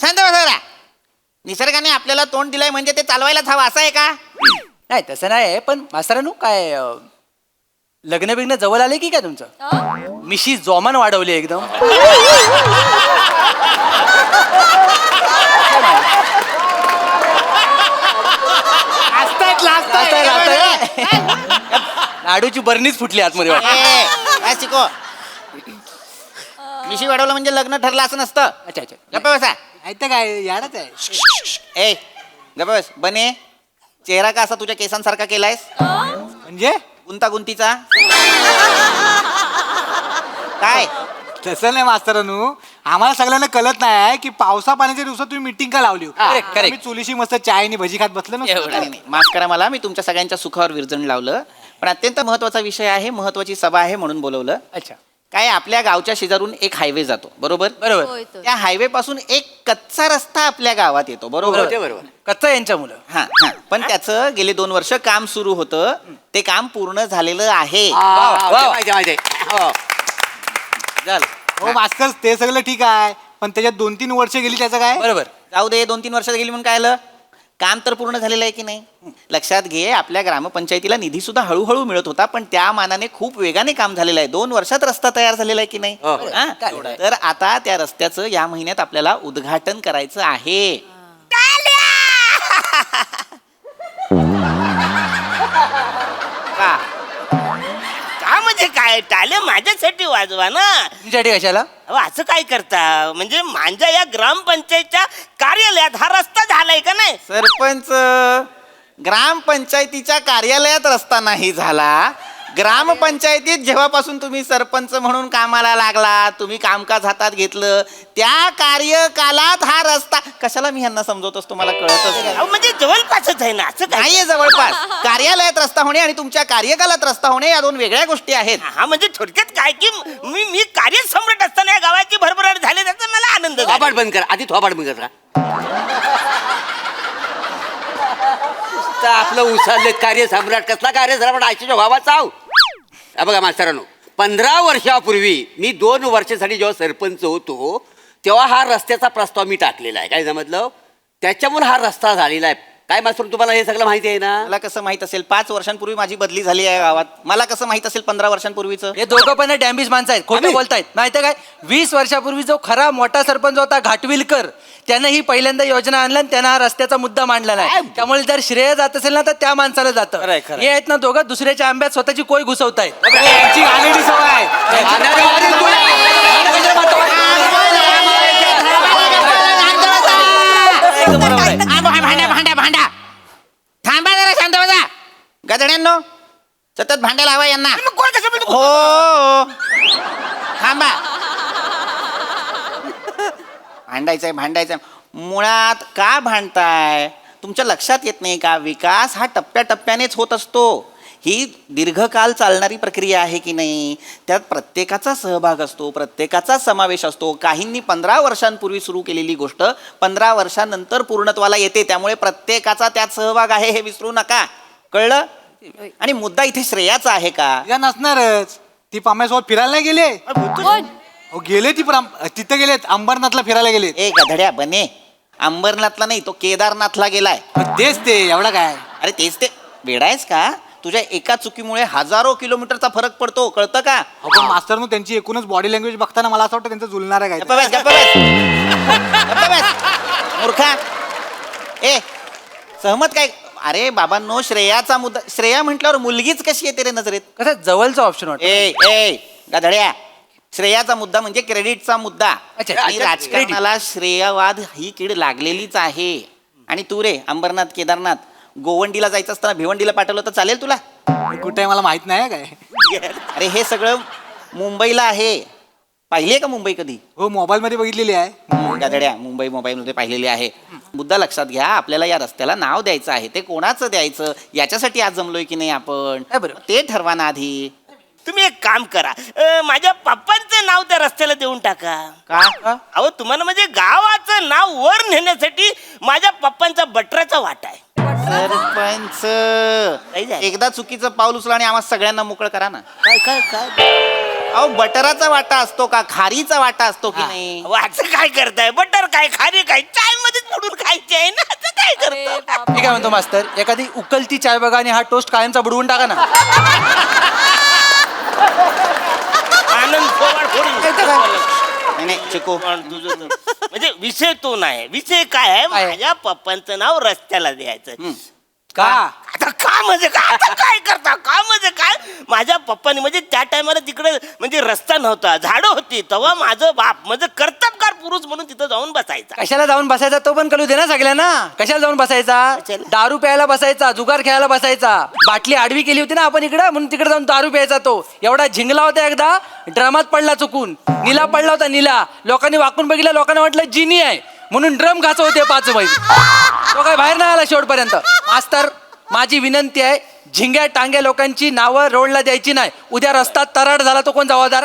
शांत बसा जरा. निसर्गाने आपल्याला तोंड दिलंय म्हणजे ते चालवायलाच हवं असं आहे का? नाही तसं नाही, पण मास्तरानू काय लग्न बिग्न जवळ आले की काय तुमचं? मिशी जोमान वाढवली एकदम. लाडूची बरणीच फुटली आतमध्ये वाटतं. काय शिको. मिशी वाढवलं म्हणजे लग्न ठरलं असं नसतं. अच्छा अच्छा. गप्प बसा. काय याडच आहे. ए गप्प बस. बने चेहरा का असा तुझ्या केसांसारखा केलायस? म्हणजे गुंतागुंतीचा काय? तसं नाही मास्तरानू, आम्हाला सगळ्यांना कळत नाही की पावसा पाण्याच्या दिवसात तुम्ही मिटिंग का लावली. Correct, correct. मी चुलीशी मस्त चाय आणि भजी खात बसलो ना. एवढं. नाही, नाही. माफ करा मला, मी तुमच्या सगळ्यांच्या सुखावर विरजण लावलं. पण अत्यंत महत्वाचा विषय आहे, महत्वाची सभा आहे म्हणून बोलवलं. अच्छा. काय आपल्या गावच्या शेजारून एक हायवे जातो बरोबर? बरोबर. त्या हायवे पासून एक कच्चा रस्ता आपल्या गावात येतो बरोबर? बरोबर. कच्चा यांच्या मुलं. हा हा. पण त्याचं गेले 2 वर्ष काम सुरू होतं, ते काम पूर्ण झालेलं आहे. माहिती माहिती. हो. झालं. हो मास्तर, ते सगळं ठीक आहे, पण त्याच्यात 2-3 वर्ष गेली त्याचं काय? बरोबर. जाऊ दे, 2-3 वर्ष गेली म्हणून काय आलं? काम तर पूर्ण झालेलं आहे की नाही? लक्षात घे, आपल्या ग्रामपंचायतीला निधी सुद्धा हळूहळू मिळत होता, पण त्या मानाने खूप वेगाने काम झालेलं आहे. 2 वर्षात रस्ता तयार झालेला आहे की नाही? हो. हा? तर आता त्या रस्त्याचं या महिन्यात आपल्याला उद्घाटन करायचं आहे. का का म्हणजे काय? टाळे माझ्यासाठी वाजवा ना. तुमच्यासाठी कशाला? अहो, असं काय करता? म्हणजे माझ्या या ग्रामपंचायतच्या कार्यालयात हा रस्ता झालाय का नाही? सरपंच, ग्रामपंचायतीच्या कार्यालयात रस्ता नाही झाला. ग्रामपंचायतीत जेव्हापासून तुम्ही सरपंच म्हणून कामाला लागला, तुम्ही कामकाज हातात घेतलं, त्या कार्यकालात हा रस्ता. कशाला मी ह्यांना समजवत असतो, मला कळतच नाही. अहो, म्हणजे जवळपासच आहे ना. असं काय? नाहीये जवळपास. कार्यालयात रस्ता होणे आणि तुमच्या कार्यकालात रस्ता होणे या 2 वेगळ्या गोष्टी आहेत. हा म्हणजे थोडक्यात काय की मी कार्यसम्राट असताना या गावाची भरभराट झाली, त्याचा मला आनंद झाला. थोपाट बंद कर आधी. थोपाट बंद कर. आपलं उचलले कार्यसम्राट. कसला कार्यसम्राट? आईच्या गावात चाव. बघा मास्तरांनो, 15 वर्षापूर्वी मी 2 वर्षासाठी जेव्हा सरपंच होतो तेव्हा हा रस्त्याचा प्रस्ताव मी टाकलेला आहे. काय समजलं? त्याच्यामुळे हा रस्ता झालेला आहे. काय मास्तर, तुम्हाला हे सगळं माहिती आहे ना? मला कसं माहित असेल? 5 वर्षांपूर्वी माझी बदली झाली आहे गावात. मला कसं माहित असेल 15 वर्षांपूर्वीचं? हे दोघं पण डॅम्बिश माणसं आहेत, खोटं बोलतायत. माहिती काय, 20 वर्षापूर्वी जो खरा मोठा सरपंच होता घाटविलकर, त्यानं ही पहिल्यांदा योजना आणला आणि त्यानं हा रस्त्याचा मुद्दा मांडला नाही. त्यामुळे जर श्रेय जात असेल ना तर त्या माणसाला जातं. हे आहेत ना दोघं दुसऱ्याच्या आंब्यात स्वतःची कोय घुसवतायत. यांची आलेली सवय आहे. भांडा थांबा जरा, शांत बसा. गदड्यांनो, सतत भांड्याला हवा यांना. हो थांबा. भांडायचंय. मुळात का भांडताय? तुमच्या लक्षात येत नाही का? विकास हा टप्प्याटप्प्यानेच होत असतो. ही दीर्घकाल चालणारी प्रक्रिया आहे की नाही? त्यात प्रत्येकाचा सहभाग असतो, प्रत्येकाचा समावेश असतो. काहींनी 15 वर्षांपूर्वी सुरू केलेली गोष्ट 15 वर्षांनंतर पूर्णत्वाला येते. त्यामुळे प्रत्येकाचा त्यात सहभाग आहे हे विसरू नका. कळलं? आणि मुद्दा इथे श्रेयाचा आहे का? या नसणारच. ती पाम्यासोबत फिरायला नाही गेले? हो गेले ती, पण तिथे गेलेत, अंबरनाथला फिरायला गेलेत. ए गधड्या बने, अंबरनाथला नाही, तो केदारनाथला गेलाय. तेच ते, एवढा काय? अरे तेच ते. वेडायस का? तुझ्या एका चुकीमुळे हजारो किलोमीटरचा फरक पडतो, कळतं का? पण मास्तरनु त्यांची एकूणच बॉडी लँग्वेज बघताना मला असं वाटतं त्यांचं जुलणार आहे गप्प बस, गप्प बस. गप्प बस. मूर्खा. ए सहमत काय? अरे बाबांनो, श्रेयाचा मुद्दा. श्रेया म्हटल्यावर मुलगीच कशी येते रे नजरेत? कसं जवळचा ऑप्शन वाटतं. ए गधड्या, श्रेयाचा मुद्दा म्हणजे क्रेडिटचा मुद्दा. अच्छा, आणि राजकारणाला श्रेयवाद ही कीड लागलेलीच आहे. आणि तू रे अंबरनाथ, केदारनाथ, गोवंडीला जायचं असताना भिवंडीला पाठवलं तर चालेल तुला? कुठे मला माहित नाही काय. अरे हे सगळं मुंबईला आहे. पाहिली आहे का मुंबई कधी? हो, मोबाईल मध्ये बघितलेली आहे. गधड्या, मुंबई मोबाईलमध्ये पाहिलेली आहे. मुद्दा लक्षात घ्या, आपल्याला या रस्त्याला नाव द्यायचं आहे. ते कोणाचं द्यायचं याच्यासाठी आज जमलोय की नाही आपण, ते ठरवा ना आधी. तुम्ही एक काम करा, माझ्या पप्पांचं नाव त्या रस्त्याला देऊन टाका. का? अहो तुम्हाला म्हणजे गावाचं नाव वर नेण्यासाठी माझ्या पप्पांचा बटराचा वाटा आहे. सरपंच काय झालं? एकदा चुकीचं पाऊल उचला आणि आम्हाला सगळ्यांना मोकळं करा ना. काय काय काय अहो बटराचा वाटा असतो का खारीचा वाटा असतो की नाही? वाचं काय करताय? बटर काय, खारी काय, चाय मध्येच बुडून खायची आहे ना, आता काय करतो? मी काय म्हणतो मास्तर, एखादी उकलती चाय बघा आणि हा टोस्ट कायमचा बुडवून टाका ना. आनंद पोवाड फोडून नाही नाही चिको, पण तुझं म्हणजे विषय तो नाही. विषय काय आहे, काय? माझ्या पप्पांचं नाव रस्त्याला द्यायचं. का? आता का म्हणजे काय, आता काय करता, का म्हणजे काय? माझ्या पप्पानी म्हणजे त्या टायमाला तिकडे म्हणजे रस्ता नव्हता, झाडं होती, तेव्हा माझं बाप म्हणजे कर्तबगार पुरुष म्हणून तिथं जाऊन बसायचा. कशाला जाऊन बसायचा तो पण कळू दे ना सगळ्यांना. कशाला जाऊन बसायचा? कशाला? दारू प्यायला बसायचा, जुगार खेळायला बसायचा. बाटली आडवी केली होती ना आपण इकडं, म्हणून तिकडे जाऊन दारू प्यायचा. तो एवढा झिंगला होता, एकदा ड्रमात पडला चुकून. नीला पडला होता, नीला. लोकांनी वाकून बघितलं, लोकांना वाटलं जिनी आहे म्हणून ड्रम घासत होते 5 महिने. तो काय बाहेर नाही आला शेवटपर्यंत. मास्तर माझी विनंती आहे, झिंग्या टांग्या लोकांची नावं रोडला द्यायची नाही. उद्या रस्ता तराड झाला तो कोण जबाबदार?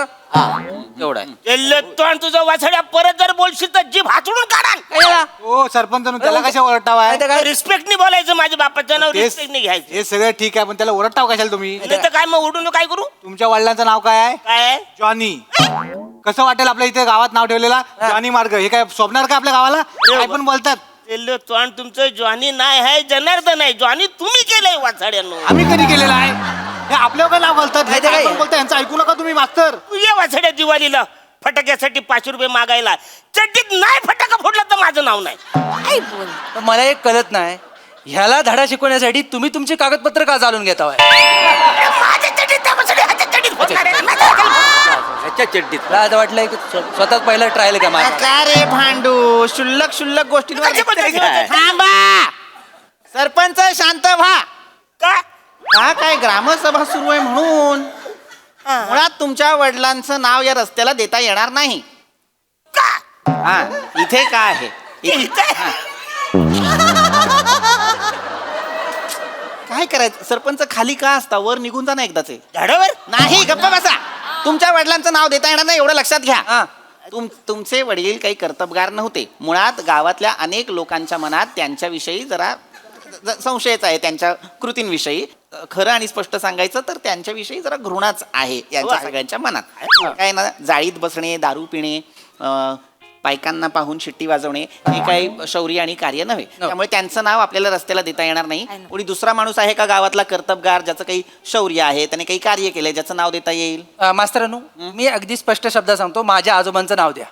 एवढा तो आणि तुझं वासड्या परत जर बोलशील तर जीभ हातून काढा. हो सरपंच त्याला कशा ओरटावा काय रिस्पेक्टनी बोलायचं, माझ्या बापाचं नाव रिस्पेक्टनी घ्यायचं. हे सगळं ठीक आहे, पण त्याला ओरटाव कशाला तुम्ही? नाही तर काय मग उडून काय करू? तुमच्या वडिलांचं नाव काय आहे? काय आहे? जॉनी. कसं वाटेल आपल्या इथे गावात नाव ठेवलेला जॉनी मार्ग? हे काय स्वप्नार का आपल्या गावाला? काय पण बोलतात. तो आणि तुमचं जॉनी नाही आहे, जनार्दन आहे. जॉनी तुम्ही केलंय वासाड्यानं. आम्ही कधी केलेलं आहे? हे आपल्यावर काय नाव बोलतात? नाही तर काय? बोलतात यांचं ऐकू नका तुम्ही मास्तर. तू ये वासाड्या दिवाळीला फटाक्यासाठी 5 रुपये मागायला. चड्डीत नाही फटाका फोडला तर माझं नाव नाही. काय बोल. पण मला एक कळत नाही, ह्याला धडा शिकवण्यासाठी तुम्ही तुमची कागदपत्र का चालून घेताय? माझ्या चड्डीत त्या वासाड्या ह्याच्या चड्डीत फोडणार आहे. ह्याच्या चड्डीत मला आता वाटलं की स्वतःच पहिलं ट्रायल का माझा. का रे भांडू, शुल्लक गोष्टींवर कशी बोलते? थांबा. सरपंच शांत व्हा. का? का काय ग्रामसभा सुरू आहे म्हणून मुळात तुमच्या वडिलांचं नाव या रस्त्याला देता येणार नाही. का? हा इथे काय आहे? इथे? हा. काय करायचं सरपंच, खाली का असता? वर निघून जा ना एकदाच. झाडावर नाही गप्पा बसा. तुमच्या वडिलांचं नाव देता येणार नाही एवढं लक्षात घ्या. तुमचे वडील काही कर्तबगार नव्हते. मुळात गावातल्या अनेक लोकांच्या मनात त्यांच्याविषयी जरा संशयच आहे, त्यांच्या कृतींविषयी. खरं आणि स्पष्ट सांगायचं तर त्यांच्याविषयी जरा घृणाच आहे यांच्या सगळ्यांच्या मनात. काय ना, जाळीत बसणे, दारू पिणे, बायकांना पाहून शिट्टी वाजवणे हे काही शौर्य आणि कार्य नव्हे. त्यामुळे त्यांचं नाव आपल्याला रस्त्याला देता येणार नाही. कोणी दुसरा माणूस आहे का गावातला कर्तबगार, ज्याचं काही शौर्य आहे, त्याने काही कार्य केलंय, ज्याचं नाव देता येईल? मास्तरानू, मी अगदी स्पष्ट शब्दात सांगतो, माझ्या आजोबांचं नाव द्या.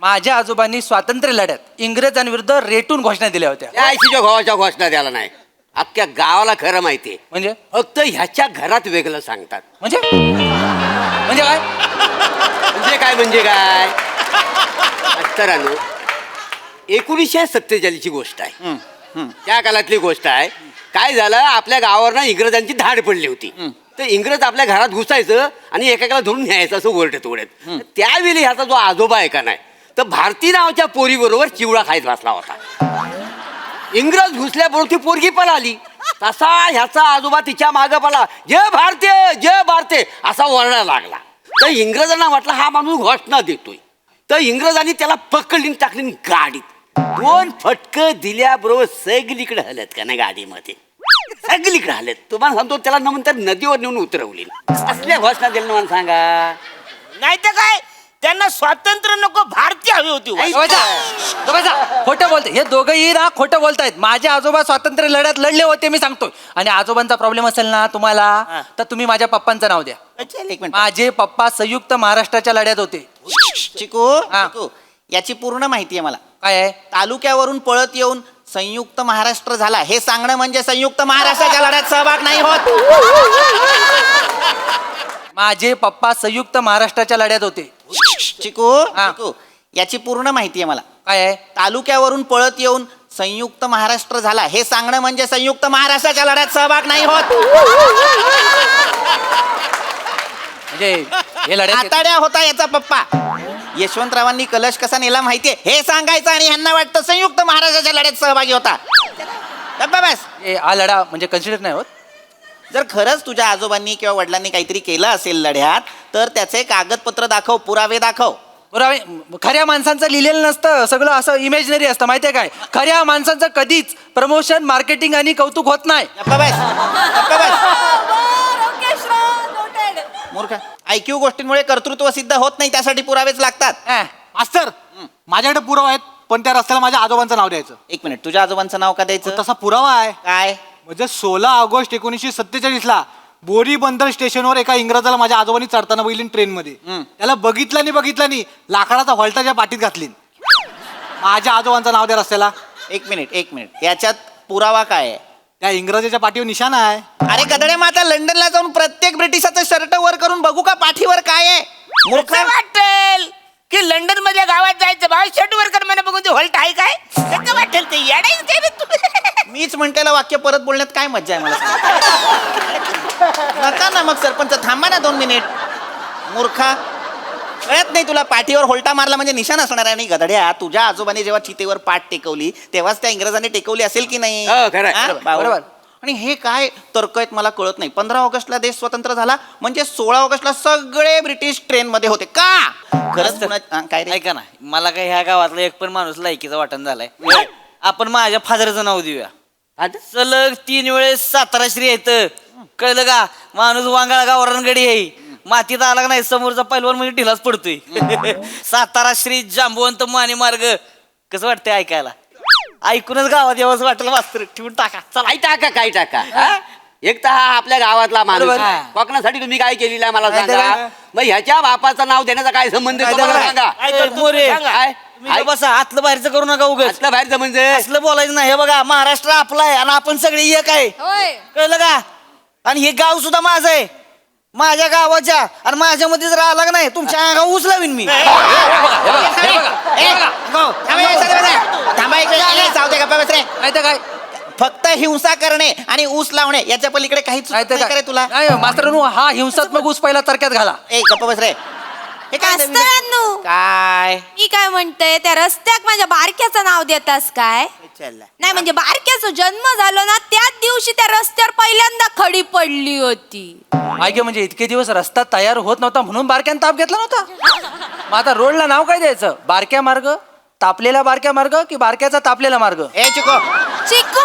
माझ्या आजोबांनी स्वातंत्र्य लढ्यात इंग्रजांविरुद्ध रेटून घोषणा दिल्या होत्या. त्या आयशीच्या भावाच्या घोषणा द्यायला नाही, अख्ख्या गावाला खरं माहितीये. म्हणजे फक्त ह्याच्या घरात वेगळं सांगतात. म्हणजे म्हणजे काय? म्हणजे काय मास्तरांनो, 1947ची गोष्ट आहे. त्या काळातली गोष्ट आहे. काय झालं, आपल्या गावावर ना इंग्रजांची धाड पडली होती. तर इंग्रज आपल्या घरात घुसायचं आणि एकेकाला धरून न्यायचं असं ओरडत ओढत. त्यावेळी ह्याचा जो आजोबा आहे का नाही, तर भारती नावाच्या पोरीबरोबर चिवडा खायत बसला होता. इंग्रज घुसल्याबरोबर ती पोरगी पळाली. तसा ह्याचा आजोबा तिच्या मागं पळा, जय भारतीय जय भारतीय असा ओरडा लागला. तर इंग्रजांना वाटलं हा माणूस घोषणा देतोय. तर इंग्रजांनी त्याला पकडली टाकली गाडीत. 2 फटकं दिल्याबरोबर सगळीकडे हलत का नाही गाडीमध्ये, सगळीकडे हलत. तुम्हाला सांगतो, त्याला नंतर नदीवर नेऊन उतरवली. असल्या घोषणा दिल्या मला सांगा. नाही तर काय, त्यांना स्वातंत्र्य नको, भारतीय हवी होती. खोटं बोलते हे दोघंही ना, खोटं बोलतायत. माझे आजोबा स्वातंत्र्य लढ्यात लढले होते, मी सांगतोय. आणि आजोबांचा प्रॉब्लेम असेल ना तुम्हाला, तर तुम्ही माझ्या पप्पांचं नाव द्या. एक मिनिट. माझे पप्पा संयुक्त महाराष्ट्राच्या लढ्यात होते. चिकू, याची पूर्ण माहिती आहे मला. काय आहे? तालुक्यावरून पळत येऊन संयुक्त महाराष्ट्र झाला हे सांगणं म्हणजे संयुक्त महाराष्ट्राच्या लढ्यात सहभाग नाही होत. माझे पप्पा संयुक्त महाराष्ट्राच्या लढ्यात होते. चिकू, याची पूर्ण माहिती आहे मला. काय आहे? तालुक्यावरून पळत येऊन संयुक्त महाराष्ट्र झाला हे सांगणं म्हणजे संयुक्त महाराष्ट्राच्या लढ्यात सहभाग नाही होत. म्हणजे हे लढ्यात आताड्या होता याचा पप्पा. यशवंतरावांनी कलश कसा नेला माहितीये हे सांगायचं, आणि ह्यांना वाटतं संयुक्त महाराष्ट्राच्या लढ्यात सहभागी होता. बस. हा लढा म्हणजे कन्सिडर नाही होत. जर खरंच तुझ्या आजोबांनी किंवा वडिलांनी काहीतरी केलं असेल लढ्यात, तर त्याचे कागदपत्र दाखव, पुरावे दाखव. बरं आम्ही खऱ्या माणसांचं लिहिलेलं नसतं, सगळं असं इमॅजिनरी असतं माहितीये काय. खऱ्या माणसांचं कधीच प्रमोशन, मार्केटिंग आणि कौतुक होत नाही. गप्पा बस, गप्पा बस. नोटेड. मूर्ख. IQ गोष्टींमुळे कर्तृत्व सिद्ध होत नाही, त्यासाठी पुरावेच लागतात. मास्तर माझ्याकडे पुरावा आहेत, पण त्या रस्त्याला माझ्या आजोबांचं नाव द्यायचं. एक मिनिट, तुझ्या आजोबांचं नाव का द्यायचं? तसा पुरावा आहे. काय? म्हणजे 16 ऑगस्ट 1947 बोरी बंदर स्टेशनवर एका इंग्रजाला माझ्या आजोबांनी चढताना बघितली ट्रेनमध्ये. त्याला बघितलं नाही लाकडाचा व्हॉल्टाच्या पाठीत घातली. माझ्या आजोबांचं नाव द्या रस्त्याला. एक मिनिट, याच्यात पुरावा काय आहे? त्या इंग्रजाच्या पाठीवर निशाण आहे. अरे गदडे, माता लंडनला जाऊन प्रत्येक ब्रिटिशाचं शर्ट वर करून बघू का पाठीवर काय आहे? मूर्ख. मूर्ख वाटेल की लंडन मधल्या गावात जायचं बा, शर्ट वर कर मला बघून ते हॉल्ट आहे काय कसं वाटेल ते येडायचं काय रे तू? मीच म्हटलेलं वाक्य परत बोलण्यात काय मज्जा आहे मला सांग. नका ना मग सरपंच, थांबा ना 2 मिनिट. मूर्खा, कळत नाही तुला? पाठीवर होल्टा मारला म्हणजे निशाण असणार आहे. आणि गधड्या, तुझ्या आजोबाने जेव्हा चितेवर पाठ टेकवली तेव्हाच त्या इंग्रजांनी टेकवली असेल की नाही? हो, खरं आहे. हा? बरोबर. आणि हे काय तर्क आहेत मला कळत नाही. 15 ऑगस्टला देश स्वतंत्र झाला म्हणजे 16 ऑगस्टला सगळे ब्रिटिश ट्रेन मध्ये होते का? खरंच काय रे? ऐका ना, मला काही ह्या गावातला एक पण माणूस लायकीचा वाटण झालाय. आपण माझ्या फादरचं नाव देऊया. सलग 3 वेळेस सातारा श्री येतं, कळलं का? माणूस वांगाळा गावरानगडी आहे, मातीत आला का नाही समोरचा पैलवान म्हणजे ढिलाच पडतोय. सातारा श्री जांबवंत माने मार्ग. कसं वाटतंय ऐकायला? ऐकूनच गावात यावंच वाटलं. मास्तर ठेवून टाका. चला काही टाका हा? एक तर हा आपल्या गावातला माणूस आहे. कोकणासाठी तुम्ही काय केलेलं आहे मला सांगा. मग ह्याच्या बापाचं नाव देण्याचा काय संबंध आहे तो मला सांगा. काय करतो तू? मोरे, सांगा. काय? तुम्ही बसा, आतलं बाहेरचं करू नका उगाच. असलं बाहेरचं म्हणजे असलं बोलायचं नाही. हे बघा, महाराष्ट्र आपला आहे आणि आपण सगळे एक आहे, होय. कळलं का? आणि हे गाव सुद्धा माझं आहे, माझ्या गावाच्या. आणि माझ्यामध्ये जर आला का नाही तुमच्या अंगावर ऊस लावीन मी. थांबा एक वेळ, जाऊ दे, गप्पा बस रे. माहितीये काय फक्त हिंसा करणे आणि ऊस लावणे याच्या पलीकडे काहीच माहितीये नाही करे तुला. नाही मास्तर, हा हिंसात्मक ऊस पहिला तरक्यात घाला. ए गप्पा बस रे. हे काय नवीन आहे? मास्तरांनो, काय मी काय म्हणते, त्या रस्त्याक माझ्या बारक्याचं नाव देतास काय? नाही म्हणजे बारक्याचा जन्म झालो ना त्याच दिवशी त्या रस्त्यावर पहिल्यांदा खडी पडली होती. ऐक, म्हणजे इतके दिवस रस्ता तयार होत नव्हता म्हणून बारक्यानं ताप घेतला नव्हता. मग आता रोडला नाव काय द्यायचं? बारक्या मार्ग, तापलेला बारक्या मार्ग की बारक्याचा तापलेला मार्ग? ए चिको, चिकू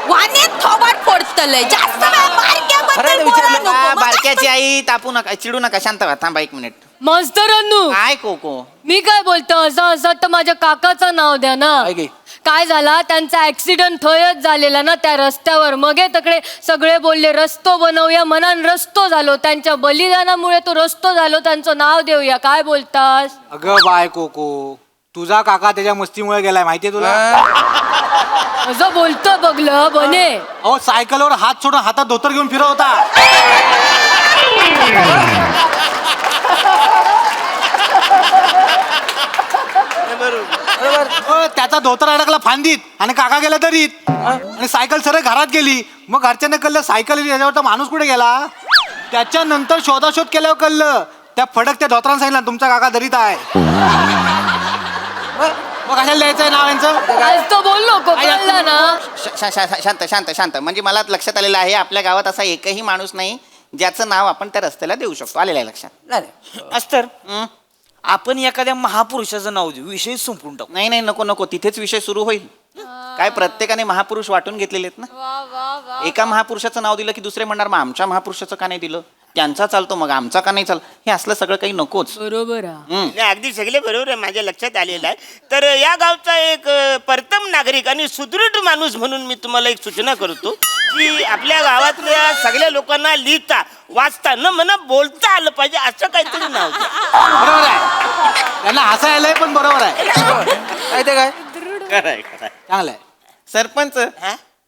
वाण्यात थोबाड फोडतलंय. जास्त वेळ बारक्याबद्दल खरं बोलायला विचारलं नको. मग बारक्याची आई तापू नका, चिडू नका, शांत व्हा. थांबा 1 मिनिट. मास्तरांनो, काय कोको? मी काय बोलतो, असं तर माझ्या काकाचं नाव द्या ना. ऐक, काय झाला, त्यांचा ऍक्सिडेंट थयच झालेला ना त्या रस्त्यावर. मग हे तकडे सगळे बोलले रस्तो बनवूया, मनान रस्तो झालो. त्यांच्या बलिदानामुळे तो रस्तो झालो, त्यांचं नाव देऊया. काय बोलतास? अगं बाय कोको, तुझा काका त्याच्या मस्तीमुळे गेलाय माहितीये तुला. असं बोलतो बघलं बने. अहो सायकलवर हात सोडून हातात धोतर घेऊन फिरत होता. त्याचा धोतर अडकला फांदीत आणि काका गेला दरीत आणि सायकल सरळ घरात गेली. मग घरच्यांना कळलं सायकल याच्यावर तर माणूस कुठे गेला. त्याच्यानंतर शोधाशोध केल्यावर कळलं त्या फडक त्या धोतरानं सांगितलं तुमचा काका दरीत आहे. मग कशाला लिहायचंय नाव यांचं? आज तो बोललो कळलं ना. शांत शांत शांत. म्हणजे मला लक्षात आलेलं आहे आपल्या गावात असा एकही माणूस नाही ज्याचं नाव आपण त्या रस्त्याला देऊ शकतो. आलेलं आहे लक्षात. अस्तर, आपण एखाद्या महापुरुषाचं नाव देऊ, विषय संपून टाकू. नाही नाही, नको नको, तिथेच विषय सुरू होईल. काय प्रत्येकाने महापुरुष वाटून घेतलेले आहेत ना. एका महापुरुषाचं नाव दिलं की दुसरे म्हणणार मग आमच्या महापुरुषाचं का नाही दिलं, त्यांचा चालतो मग आमचा का नाही चाल. हे असलं सगळं काही नकोच. बरोबर नाही, अगदी सगळे बरोबर आहे, माझ्या लक्षात आलेलं आहे. तर या गावचा एक परतम नागरिक आणि सुदृढ माणूस म्हणून मी तुम्हाला एक सूचना करतो की आपल्या गावातल्या सगळ्या लोकांना लिहिता वाचता न म्हणा बोलता आलं पाहिजे असं काहीतरी नाव द्या. बरोबर आहे, त्यांना हसायलाय पण बरोबर आहे. माहितीये काय खरंय चांगलं आहे. सरपंच,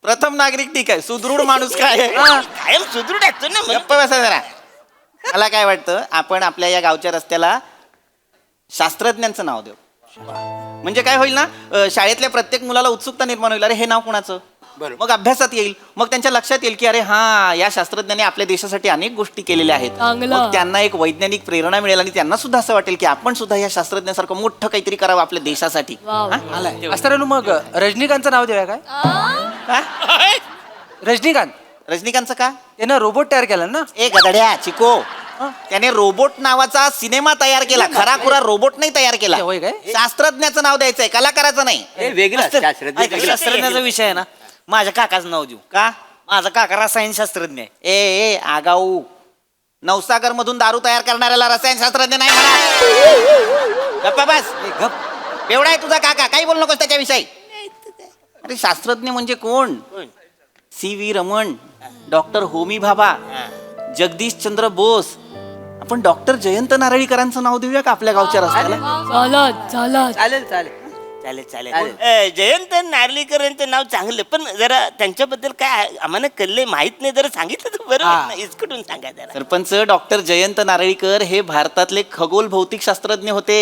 प्रथम नागरिक ठीक आहे, सुदृढ माणूस काय आहे? कायम सुदृढ असतो ना मग. गप्प बसा जरा. मला काय वाटतं आपण आपल्या या गावच्या रस्त्याला शास्त्रज्ञांचं नाव देऊ. म्हणजे काय होईल ना, शाळेतल्या प्रत्येक मुलाला उत्सुकता निर्माण होईल. अरे हे नाव कोणाचं? मग अभ्यासात येईल, मग त्यांच्या लक्षात येईल की अरे हा या शास्त्रज्ञांनी आपल्या देशासाठी अनेक गोष्टी केलेल्या आहेत. चांगलं. मग त्यांना एक वैज्ञानिक प्रेरणा मिळेल आणि त्यांना सुद्धा असं वाटेल की आपण सुद्धा या शास्त्रज्ञांसारखं मोठं काहीतरी करावं आपल्या देशासाठी. मास्तरांनो, मग रजनीकांतचं नाव देऊया काय? काय? रजनीकांत. रजनीकांतचं का? त्यानं रोबोट तयार केला ना. ए गधड्या चिको, त्याने रोबोट नावाचा सिनेमा तयार केला. खराखुरा रोबोट नाही तयार केला. होय काय? शास्त्रज्ञाचं नाव द्यायचंय, कलाकाराचं नाही. हे वेगळं असतं, शास्त्रज्ञ ऐका, शास्त्रज्ञाचा विषय आहे ना, माझ्या काकाचं नाव देऊ का? माझा काका रसायनशास्त्रज्ञ आहे. ए आगाऊ, नवसागर मधून दारू तयार करणाऱ्याला रसायनशास्त्रज्ञ नाही म्हणा. गप्पा बस. एवढा आहे तुझा काका, काही बोलू नकोस त्याच्याविषयी. अरे शास्त्रज्ञ म्हणजे कोण? CV Raman, doctor Homi Bhabha, Jagdish Chandra Bose. आपण डॉक्टर जयंत नारळीकरांचं नाव देऊया का आपल्या गावच्या रस्त्याला? चालेल चालेल चालेल चालेल. जयंत नार्लीकरांचं नाव चांगलं, पण जरा त्यांच्याबद्दल काय आम्हाला कळले माहित नाही, जरा सांगितलं तर बरोबर ना, इसकडून सांगा जरा. सरपंच डॉक्टर जयंत नारळीकर हे भारतातले खगोल भौतिक शास्त्रज्ञ होते.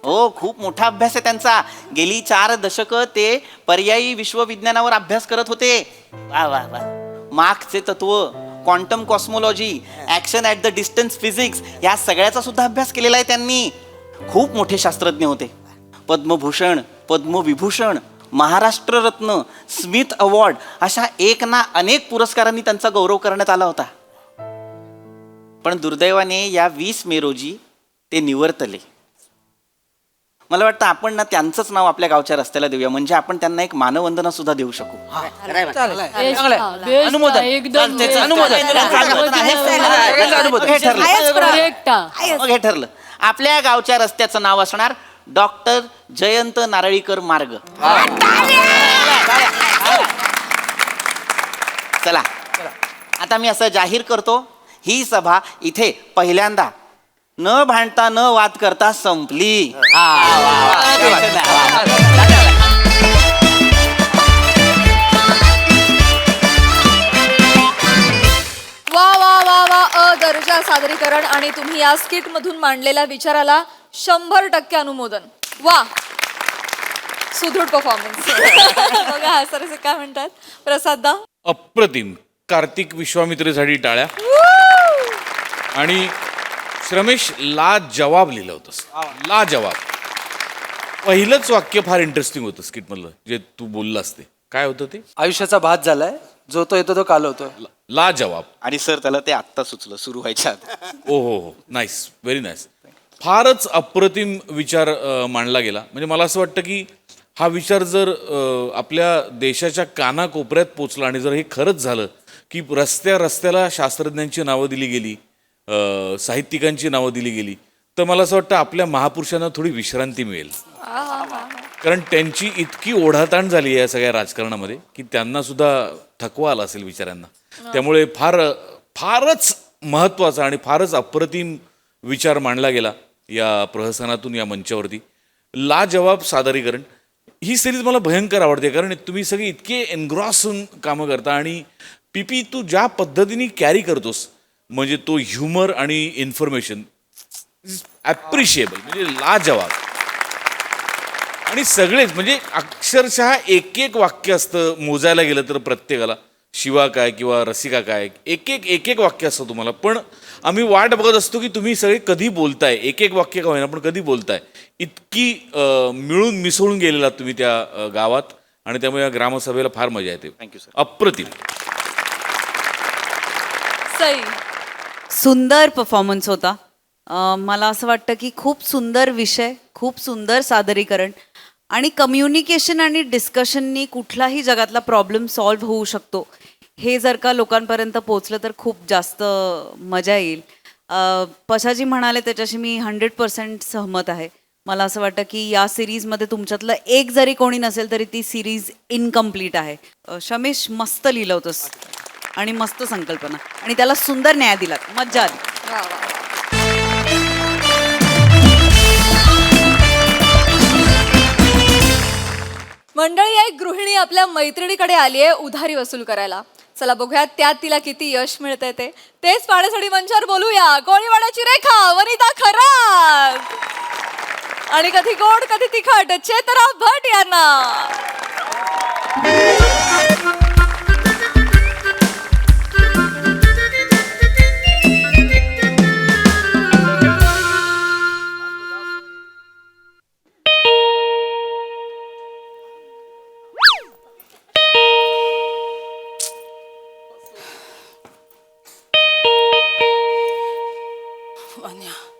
हो, खूप मोठा अभ्यास आहे त्यांचा. गेली 4 दशकं ते पर्यायी विश्वविज्ञानावर अभ्यास करत होते. वा वा वा. मार्क्सचे तत्व, quantum cosmology, action at the distance physics, या सगळ्याचा सुद्धा अभ्यास केलेला आहे त्यांनी. खूप मोठे शास्त्रज्ञ होते. पद्मभूषण, पद्मविभूषण, महाराष्ट्र रत्न, स्मिथ अवॉर्ड अशा एक ना अनेक पुरस्कारांनी त्यांचा गौरव करण्यात आला होता. पण दुर्दैवाने या 20 मे रोजी ते निवर्तले. मला वाटतं आपण ना त्यांचंच नाव आपल्या गावच्या रस्त्याला देऊया, म्हणजे आपण त्यांना एक मानवंदना सुद्धा देऊ शकू. अनुमोदन. एकदम चालतंय, अनुमोदन. हे ठरलं. Correct. मग हे ठरलं. आपल्या गावच्या रस्त्याचं नाव असणार डॉक्टर जयंत नारळीकर मार्ग. चला, आता मी असं जाहीर करतो, ही सभा इथे पहिल्यांदा न भांडता न वाद करता संपली. वा वा वा वा, दर्जा सादरीकरण आणि तुम्ही या स्किट मधून मांडलेल्या विचाराला 100% अनुमोदन. वा, सुदृढ परफॉर्मन्स. बघा हा सर काय म्हणतात प्रसाद. अप्रतिम. कार्तिक विश्वामित्रेसाठी टाळ्या. आणि श्रमेश, ला जवाब लिहिलं होतंस. ला जवाब. पहिलंच वाक्य फार इंटरेस्टिंग होतं स्किट मधलं, जे तू बोललास ते काय होतं ते? आयुष्याचा भात झालाय, जो तो येतो तो कालवतो. ला जवाब. आणि सर त्याला ते आत्ता सुचलं सुरू व्हायच्या आधी. ओ हो, नाईस, व्हेरी नाईस. फारच अप्रतिम विचार मांडला गेला. म्हणजे मला असं वाटतं की हा विचार जर आपल्या देशाच्या कानाकोपऱ्यात पोचला आणि जर हे खरंच झालं की रस्त्याला शास्त्रज्ञांची नावं दिली गेली, साहित्यिकांची नावं दिली गेली, तर मला असं वाटतं आपल्या महापुरुषांना थोडी विश्रांती मिळेल. कारण त्यांची इतकी ओढाताण झाली आहे या सगळ्या राजकारणामध्ये की त्यांना सुद्धा थकवा आला असेल विचारांना. त्यामुळे फारच महत्त्वाचा आणि फारच अप्रतिम विचार मांडला गेला या प्रहसनातून, या मंचावरती. ला जवाब सादरीकरण ही सिरीज मला भयंकर आवडते, कारण तुम्ही सगळे इतके एनग्रॉस होऊन कामं करता. आणि पीपी तू ज्या पद्धतीने कॅरी करतोस, म्हणजे तो ह्युमर आणि इन्फॉर्मेशन ॲप्रिशिएबल, म्हणजे ला जवाब. आणि सगळेच म्हणजे अक्षरशः एक वाक्य असतं मोजायला गेलं तर प्रत्येकाला, शिवा काय किंवा रसिका काय, एक वाक्य असतं तुम्हाला. पण आम्ही वाट बघत असतो की तुम्ही सगळे कधी बोलताय, एक वाक्य का होईना पण कधी बोलताय. इतकी मिळून मिसळून गेलेला तुम्ही त्या गावात, आणि त्यामुळे या ग्रामसभेला फार मजा येते. Thank you sir. अप्रतिम. सई. सुंदर परफॉर्मन्स होता. मला असं वाटतं की खूप सुंदर विषय, खूप सुंदर सादरीकरण, आणि कम्युनिकेशन आणि डिस्कशननी कुठलाही जगातला प्रॉब्लेम सॉल्व्ह होऊ शकतो हे जर का लोकांपर्यंत पोचलं तर खूप जास्त मजा येईल. पशाजी म्हणाले त्याच्याशी मी 100% सहमत आहे. मला असं वाटतं की या सिरीजमध्ये तुमच्यातलं एक जरी कोणी नसेल तरी ती सिरीज इनकम्प्लीट आहे. शमेश, मस्त लिहिलं होतंस आणि मस्त संकल्पना, आणि त्याला सुंदर न्याय दिला, मज्जा आली. मंडळी, एक गृहिणी आपल्या मैत्रिणीकडे आली आहे उधारी वसूल करायला. चला बघूयात त्यात तिला किती यश मिळतंय ते. तेच पाहण्यासाठी मंचावर बोलूया कोळीवाड्याची रेखा, वनिता खरात, आणि कधी गोड कधी तिखट चेतरा भट यांना.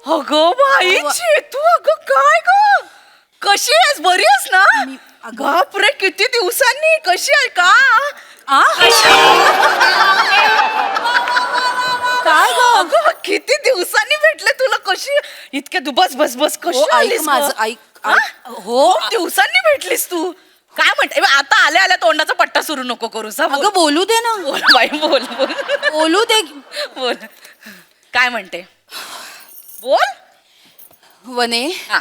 अगं बाई तू अगं काय ग कशी आहेस बरी आहेस ना बापरे किती दिवसांनी कशी आहे का काय ग अगं किती दिवसांनी भेटले तुला कशी इतके तू बस बस बस कशी आलीस माझं ऐक हो खूप दिवसांनी भेटलीस तू काय म्हणते आता आल्या आल्या तोंडाचा पट्टा सुरू नको करू अगं बोलू दे ना बोल बाई बोल बोल बोलू दे बोल काय म्हणते बोल वने हा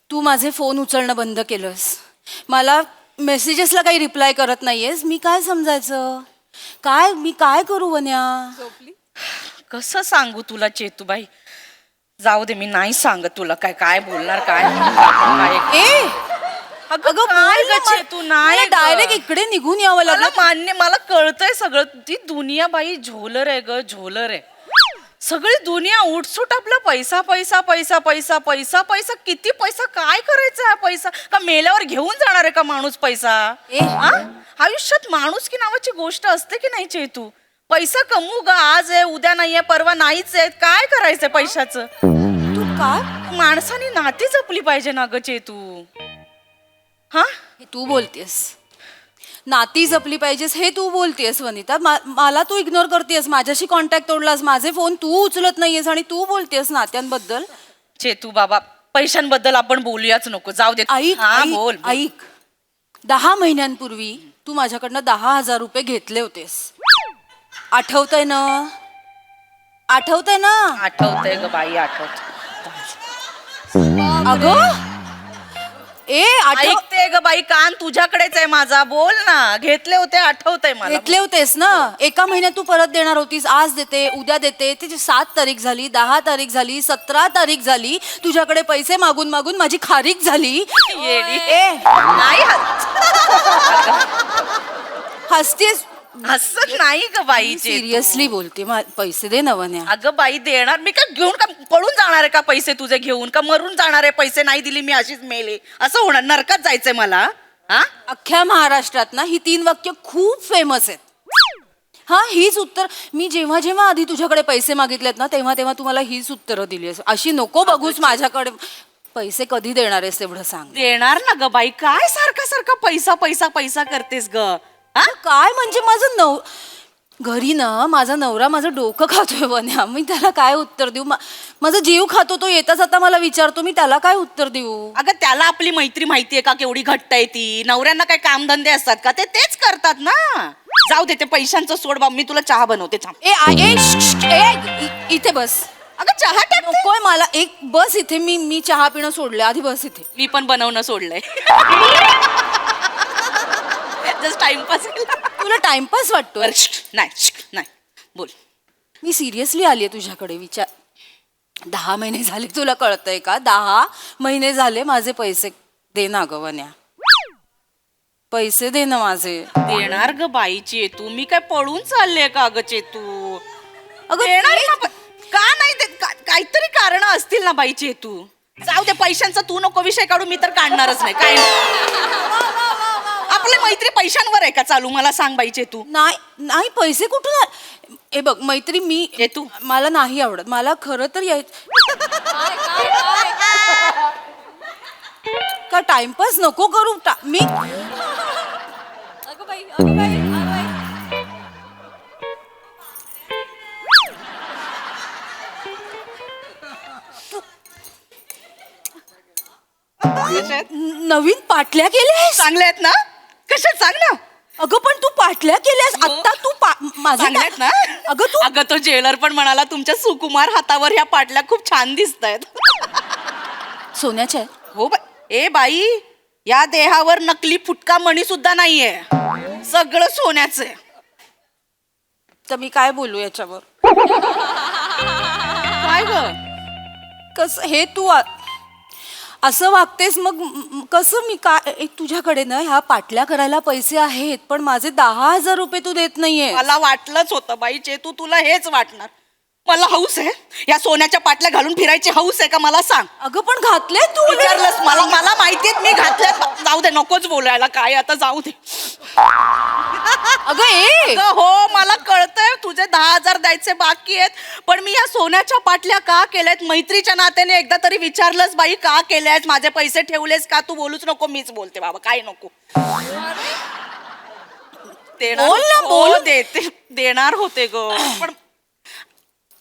तू माझे फोन उचलणं बंद केलंस मला मेसेजेसला काही रिप्लाय करत नाहीयेस मी काय समजायचं मी काय करू वन्या कसं सांगू तुला चेतूबाई जाऊ दे मी नाही सांगत तुला काय काय बोलणार काय अगं काय ग चेतू नाही डायरेक्ट इकडे निघून यावं मला लागलं मान्य मला कळतंय सगळं ती दुनिया बाई झोलर आहे ग झोलर आहे सगळी दुनिया उठसूट आपला पैसा पैसा पैसा पैसा पैसा पैसा किती पैसा काय करायचा हा पैसा का मेल्यावर घेऊन जाणार आहे का माणूस पैसा आयुष्यात माणूस की नावाची गोष्ट असते की नाही चेतू पैसा कमवू ग आज आहे उद्या नाहीये परवा नाहीच आहे काय करायचंय पैशाचं तू काय माणसाने नाती जपली पाहिजे ना ग चेतू हा हे तू बोलतेस नाती जपली पाहिजेस हे तू बोलतेस वनिता मला तू इग्नोर करतेस माझ्याशी कॉन्टॅक्ट तोडलास माझे फोन तू उचलत नाहीयेस आणि तू बोलतेस नात्यांबद्दल चेतू बाबा पैशांबद्दल आपण बोलूयाच नको जाऊ दे बोल ऐक 10 महिन्यांपूर्वी तू माझ्याकडनं 10,000 रुपये घेतले होतेस आठवतंय ना आठवतंय ग बाई आठवत अगं ऐकते ग बाई कान तुझ्याकडेच आहे माझा बोल ना घेतले होते आठवतंय मला घेतले होतेस ना एका महिन्यात तू परत देणार होतीस आज देते उद्या देते त्याची 7 तारीख झाली 10 तारीख झाली 17 तारीख झाली तुझ्याकडे पैसे मागून मागून माझी खारीक झाली नाही हसतेस हसत नाही ग बाई सिरियसली बोलते पैसे दे ना वन्या अगं बाई देणार मी का घेऊन का पळून जाणार आहे का पैसे तुझे घेऊन का मरून जाणार आहे पैसे नाही दिली मी अशीच मेले असं होणार नरकात जायचंय मला अख्ख्या महाराष्ट्रात ना ही 3 वाक्य खूप फेमस आहेत हीच उत्तर मी जेव्हा जेव्हा आधी तुझ्याकडे पैसे मागितलेत ना तेव्हा तेव्हा तुम्हाला हीच उत्तरं दिली आहेस अशी नको बघूच माझ्याकडे पैसे कधी देणार आहेस तेवढं सांग देणार ना ग बाई काय सारखा सारखा पैसा पैसा पैसा करतेस ग काय म्हणजे माझं घरी ना माझा नवरा माझं डोकं खातोय वन्या मी त्याला काय उत्तर देऊ माझा जीव खातो तो येता जाता मला विचारतो मी त्याला काय उत्तर देऊ अगं त्याला आपली मैत्री माहितीये का केवढी घट्ट आहे ती नवऱ्यांना काय कामधंदे असतात का ते तेच करतात ना जाऊ दे ते पैशांचं सोड बाबा मी तुला चहा बनवते इथे बस अगं चहा नकोय मला एक बस इथे मी चहा पिणं सोडलंय आधी बस इथे मी पण बनवणं सोडलंय जस्ट टाइमपास तुला टाइमपास वाटतो नाही बोल मी सिरियसली आली आहे तुझ्याकडे विचार 10 महिने झाले तुला कळतंय का 10 महिने झाले माझे पैसे दे ना ग वन्या पैसे दे ना माझे देणार ग बाई चेतू मी काय पळून चालले का ग चेतू अगं का नाही देत काहीतरी कारण असतील ना बाई चेतू जाऊ दे पैशांचा तू नको विषय काढू मी तर काढणारच नाही काय आपली मैत्री पैशांवर आहे का चालू मला सांग बाई चेतू नाही पैसे कुठून हे बघ मैत्री मी चेतू मला नाही आवडत मला खरं तर का टाइमपास नको करू मी नवीन पाटल्या केल्या चांगल्या आहेत ना कशा सांग ना अगं पण तू पाटल्या केल्यास आता तू माझ्या ना अगं तो ज्वेलर पण म्हणाला तुमच्या सुकुमार हातावर ह्या पाटल्या खूप छान दिसत आहेत सोन्याच्या हो ए बाई या देहावर नकली फुटका मणी सुद्धा नाहीये सगळं सोन्याचं आहे तर मी काय बोलू याच्यावर काय ग कस हे तू असं वागतेस मग कसं मी काय तुझ्याकडे ना ह्या पाटल्या करायला पैसे आहेत पण माझे 10,000 रुपये तू देत नाहीये मला वाटलंच होतं बाई चेतू तुला हेच वाटणार मला हौस आहे या सोन्याच्या पाटल्या घालून फिरायची हौस आहे का मला सांग अगं पण घातले तू विचारलंस मला माहितीये मी घातल्यात जाऊ दे नकोच बोलायला काय आता जाऊ दे अगं ए हो मला कळतंय तुझे 10,000 द्यायचे बाकी आहेत, पण मी या सोन्याच्या पाटल्या का केल्यात? मैत्रीच्या नात्याने एकदा तरी विचारलंस बाई का केल्यास? माझे पैसे ठेवलेस का? तू बोलूच नको, मीच बोलते बाबा, काय नको. बोल ना, बोल. देणार होते ग, पण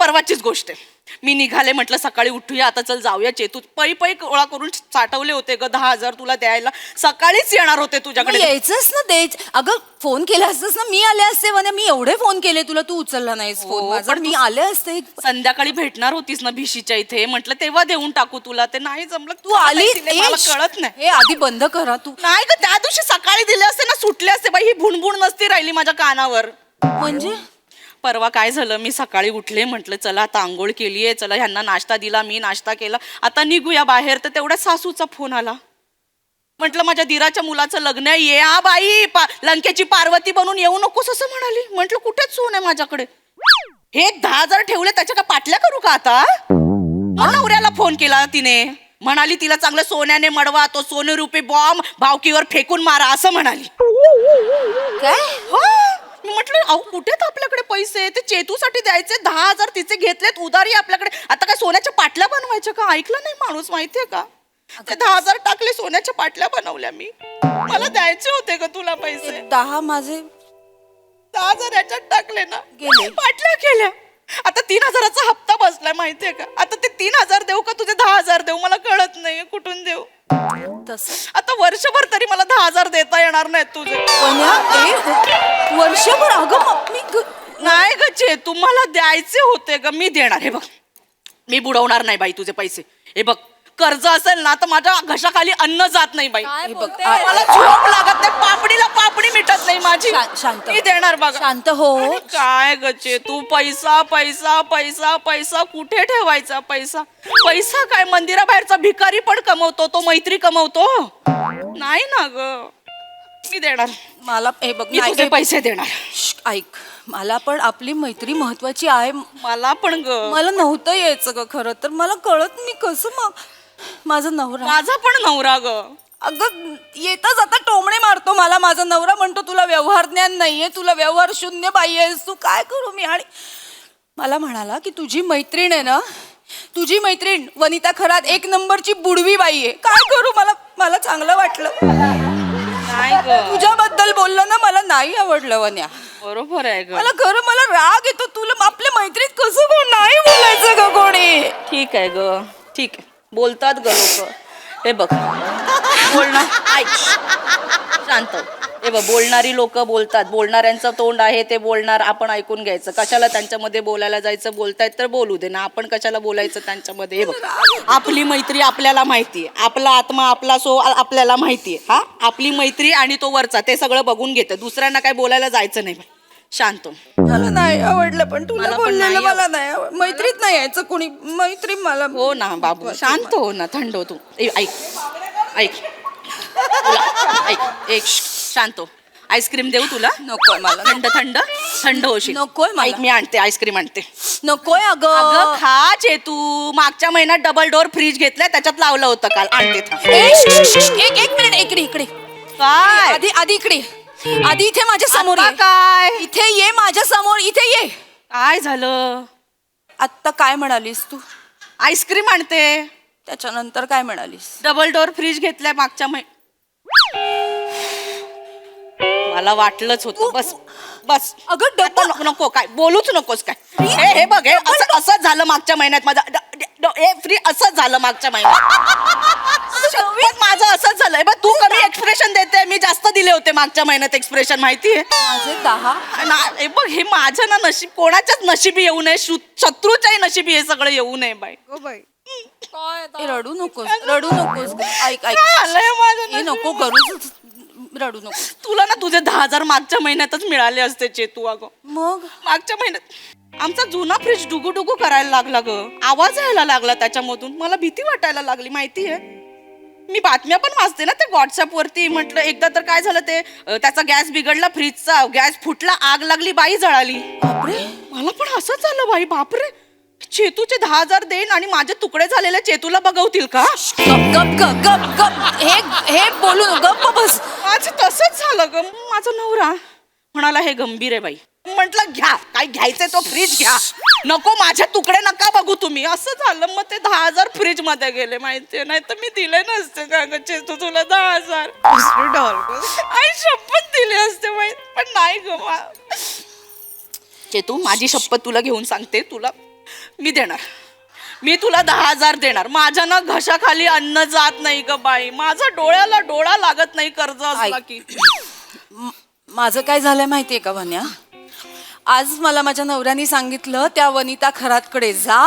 परवाचीच गोष्ट आहे. मी निघाले, म्हटलं सकाळी उठूया, आता चल जाऊया चेतू. पै गोळा करून साठवले होते ग 10,000 तुला द्यायला. सकाळीच येणार होते तुझ्याकडे. यायचंच ना देच. अगं फोन केला असतस ना, मी आले असते. वने मी एवढे फोन केले तुला, तू उचलला नाहीस फोन माझा. पण मी आले असते. संध्याकाळी भेटणार होतीस ना भिशीच्या इथे, म्हटलं तेव्हा देऊन टाकू तुला. ते नाही जमलं. तू आली मला कळत नाही. हे आधी बंद करा तू. नाही ग, त्या दिवशी सकाळी दिले असते ना, सुटले असते बाई. ही भुणभुण नसती राहिली माझ्या कानावर. म्हणजे परवा काय झालं, मी सकाळी उठले, म्हटलं चला आता आंघोळ केलीये, चला ह्यांना नाश्ता दिला, मी नाश्ता केला, आता निघूया बाहेर. तर तेवढ्या सासूचा फोन आला. म्हटलं माझ्या दिराच्या मुलाचं लग्न आहे, ये आ बाई, लंकेची पार्वती बनून येऊ नकोस असं म्हणाली. म्हटलं कुठेच सोन आहे माझ्याकडे. हे 10,000 ठेवले, त्याच्या का पाटल्या करू का आता? नवऱ्याला फोन केला तिने, म्हणाली तिला चांगलं सोन्याने मडवा, तो सोने रुपये बॉम्ब भावकीवर फेकून मारा असं म्हणाली. काय? मी म्हटलं अहो कुठेत आपल्याकडे पैसे? ते चेतूसाठी द्यायचे 10,000 तिचे घेतलेत उधारी आपल्याकडे. आता काय सोन्याच्या पाटल्या बनवायच्या का? ऐकलं नाही माणूस, माहितीये का? ते 10,000 टाकले, सोन्याच्या पाटल्या बनवल्या मी. मला द्यायचे होते का तुला पैसे? 10 माझे 10,000 याच्यात टाकले ना, गेले. पाटल्या केल्या. आता 3,000चा हप्ता बसलाय, माहितीये का? आता ते 3,000 देऊ का तुझे 10,000 देऊ? मला कळत नाहीये कुठून देऊ. आता वर्षभर तरी मला 10,000 देता येणार नाहीत तुझे. वर्षभर? अगं नाही ग चेतू, मला द्यायचे होते ग, मी देणार. हे बघ, मी बुडवणार नाही बाई तुझे पैसे. हे बघ, कर्ज असेल ना तर माझ्या घशाखाली अन्न जात नाही बाई. हे बघ, मला झोप लागत नाही, पापडीला पापडी मिटत नाही माझी. शांत मी देणार बघा. शांत हो. काय गचे तू, पैसा पैसा पैसा पैसा कुठे ठेवायचा? पैसा पैसा काय मंदिराबाहेरचा भिकारी पण कमवतो, तो मैत्री कमवतो नाही ना ग. मी देणार. मला हे बघ, मी तुझे पैसे देणार. ऐक, मला पण आपली मैत्री महत्वाची आहे. मला पण ग, मला नव्हतं यायचं ग खरं तर. मला कळत मी कसं. मग माझा नवरा, माझा पण नवरा ग. अगं येता जाता टोमणे मारतो मला माझा नवरा. म्हणतो तुला व्यवहार ज्ञान नाहीये, तुला व्यवहार शून्य बाई आहेस तू, काय करू मी? आणि मला म्हणाला की तुझी मैत्रीण आहे ना, तुझी मैत्रीण वनिता खरात 1 नंबरची बुडवी बाई आहे. काय करू? मला चांगलं वाटलं. नाही ग, तुझ्याबद्दल बोललं ना, मला नाही आवडलं वन्या. बरोबर आहे ग. मला खरं मला राग येतो. तुला आपल्या मैत्रीत कसं कोण नाही बोलायचं ग कोणी? ठीक आहे ग, ठीक आहे, बोलतात ग लोक. हे बघ, बोलणार ऐक, शांत. हे बघ, बोलणारी लोक बोलतात, बोलणाऱ्यांचं तोंड आहे ते बोलणार, आपण ऐकून घ्यायचं. कशाला त्यांच्यामध्ये बोलायला जायचं? बोलतायत तर बोलू दे ना, आपण कशाला बोलायचं त्यांच्यामध्ये? हे बघ, आपली मैत्री आपल्याला माहितीये, आपला आत्मा आपला सो आपल्याला माहितीये. हा, आपली मैत्री आणि तो वरचा ते सगळं बघून घेतं. दुसऱ्यांना काय बोलायला जायचं नाही. शांत. मला नाही आवडलं, पण तुला मला पण बोललेलं नाही मला नाही मैत्रीत नाही यायचं कोणी. मैत्री मला हो ना बाबू, शांत हो ना, थंड हो तू. ऐक ऐक ऐक, एक शांत हो. आईस्क्रीम देऊ तुला? नकोय मला. थंड थंड थंड होशील. नकोय मला. ऐक, मी आणते आईस्क्रीम आणते. नकोय अगं. अगं खा चेतू, मागच्या महिन्यात डबल डोअर फ्रीज घेतलाय, त्याच्यात लावलं होतं काल. आणते थांब. एक मिनिट, इकडे काय? आधी इकडे, आधी इथे माझ्या समोर आता ये. काय? इथे ये माझ्या समोर, इथे ये. काय झालं? आत्ता काय म्हणालीस तू? आईस्क्रीम आणते. त्याच्यानंतर काय म्हणालीस? डबल डोअर फ्रीज घेतलाय मागच्या मला वाटलंच होतं. बस बस. अगं आता नको, काय बोलूच नकोस काय. हे बघ, हे असंच झालं मागच्या महिन्यात माझा फ्री, असंच झालं मागच्या महिन्यात माझं असंच झालंय. बघ, तू कमी एक्सप्रेशन देते, मी जास्त दिले होते मागच्या महिन्यात एक्सप्रेशन, माहितीये? माझे 10. हे बघ, हे माझं ना नशीब, कोणाच्याच नशिबी येऊ नये, शत्रूच्याही नशिबी हे सगळं येऊ नये बाई. रडू नकोस ऐक हे नको करू, रडू नको. तुला ना तुझे 10,000 मागच्या महिन्यातच मिळाले असते चेतू. अगं मग मागच्या महिन्यात आमचा जुना फ्रीज डुगू करायला लागला ग, आवाज यायला लागला त्याच्यामधून. मला भीती वाटायला लागली, माहितीये? मी बातम्या पण वाचते ना ते व्हॉट्सअप वरती. म्हटलं एकदा तर काय झालं, ते त्याचा गॅस बिघडला, फ्रीजचा गॅस फुटला, आग लागली, बाई जळाली. बापरे. मला पण असंच झालं बाई, बापरे, चेतूचे 10,000 देईन आणि माझे तुकडे झालेल्या चेतूला बघवतील का? गप गप गप गप गप हे बोलू गप्प बस. माझं तसंच झालं ग. माझा नवरा म्हणाला हे गंभीर आहे बाई. म्हटलं घ्या, काय घ्यायचंय तो फ्रीज घ्या, नको माझे तुकडे नका बघू तुम्ही. असं झालं. मग ते 10,000 फ्रीज मध्ये गेले माहितीये. नाही तर मी दिले नसते का ग चेतू तुला 10,000. आई शपथ दिले असते माहित, पण नाही ग. चेतू माझी शपथ तुला घेऊन सांगते, तुला मी देणार. मी तुला 10,000 देणार. माझ्या ना घशाखाली अन्न जात नाही ग बाई. माझा डोळ्याला डोळा लागत नाही कर्ज असला की. माझं काय झालंय माहितीये का वन्या, आज मला माझ्या नवऱ्याने सांगितलं त्या वनिता खरातकडे जा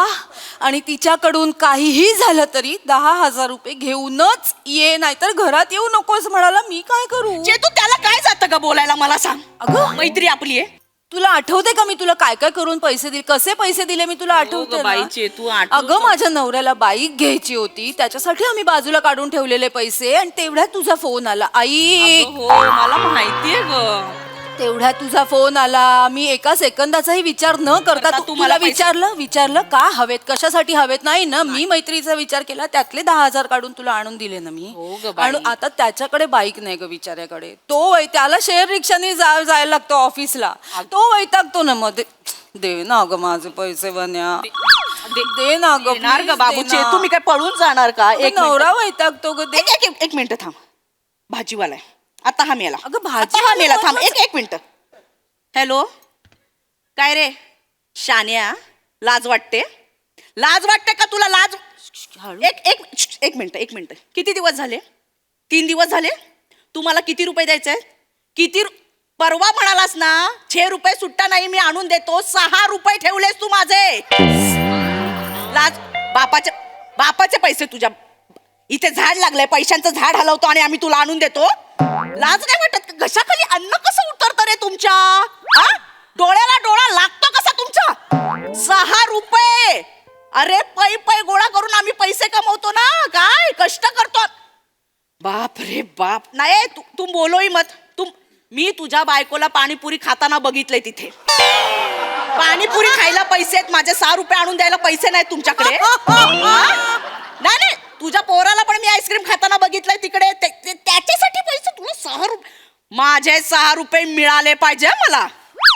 आणि तिच्याकडून काहीही झालं तरी 10,000 रुपये घेऊनच ये, नाहीतर घरात येऊ नकोस म्हणाला. मी काय करू? चेतू त्याला काय जातं का बोलायला, मला सांग. अगं मैत्री आपली आहे. तुला आठवते का मी तुला काय काय करून पैसे दिले, कसे पैसे दिले मी तुला आठवते ना? बाई चेतू अगं माझ्या नवऱ्याला बाईक घ्यायची होती, त्याच्यासाठी आम्ही बाजूला काढून ठेवलेले पैसे आणि तेवढ्यात तुझा फोन आला. आई हो मला माहितीये ग. तेवढ्यात तुझा फोन आला. मी एका सेकंदाचाही विचार न करता तुम्हाला विचारलं का हवेत, कशासाठी हवेत, नाही ना. मी मैत्रीचा विचार केला, त्यातले 10,000 काढून तुला आणून दिले ना मी. आणि आता त्याच्याकडे बाईक नाही ग बिचाऱ्याकडे. त्याला शेअर रिक्षाने जायला लागतो ऑफिसला. तो वैतागतो ना. मग दे ना ग माझे पैसे बन्या, दे ना ग. येणार ग बाबू. चेतू मी काय पळून जाणार का? एक नवरा वैतागतो ग. एक मिनिट थांब. भाजीवाला आहे आता. हा मेला. अगं हा मेला. थांब एक मिनिट. हॅलो, काय रे शान्या, लाज वाटते? लाज वाटते का तुला? लाज. एक मिनिट. किती दिवस झाले? 3 दिवस झाले. तू मला किती रुपये द्यायचे? किती? परवा म्हणालास ना 6 रुपये सुट्टा नाही मी आणून देतो. 6 रुपये ठेवलेस तू माझे. लाज. बापाचे पैसे तुझ्या इथे झाड लागलंय, पैशांचं झाड हलवतो आणि आम्ही तुला आणून देतो. लाज नाही वाटत? घशाखाली अन्न कसं उतरतं रे तुमच्या? डोळ्याला डोळा लागतो कसा तुमच्या? 6 रुपये. अरे पै गोळा करून आम्ही पैसे कमवतो ना, काय कष्ट करतो. बाप रे बाप. नाही तू बोलोही मत. मी तुझ्या बायकोला पाणीपुरी खाताना बघितलंय तिथे. पाणीपुरी खायला पैसे आहेत माझे, 6 रुपये आणून द्यायला पैसे नाहीत तुमच्याकडे. नाही तुझ्या पोराला पण मी आईस्क्रीम खाताना बघितलंय तिकडे. त्याच्यासाठी पैसे तुला 6 रुपये. माझे 6 रुपये मिळाले पाहिजे मला,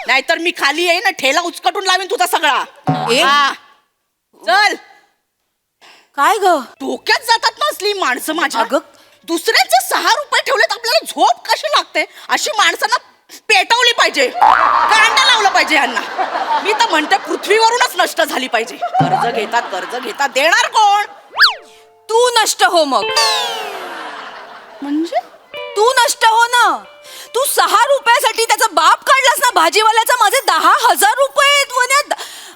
नाहीतर मी खाली येईन ठेला उचकटून लावीन तुझा सगळा. चल. काय ग डोक्यात जातात ना असली माणसं माझ्या. दुसऱ्यांचे 6 रुपये ठेवलेत, आपल्याला झोप कशी लागते? अशी माणसांना पेटवली पाहिजे, कांडा लावलं पाहिजे यांना. मी तर म्हणते पृथ्वीवरूनच नष्ट झाली पाहिजे. कर्ज घेतात देणार कोण? तू नष्ट हो. मग म्हणजे तू नष्ट हो ना. तू 6 रुपयासाठी त्याचा बाप काढलास ना भाजीवाल्याचा. माझे 10,000 रुपये.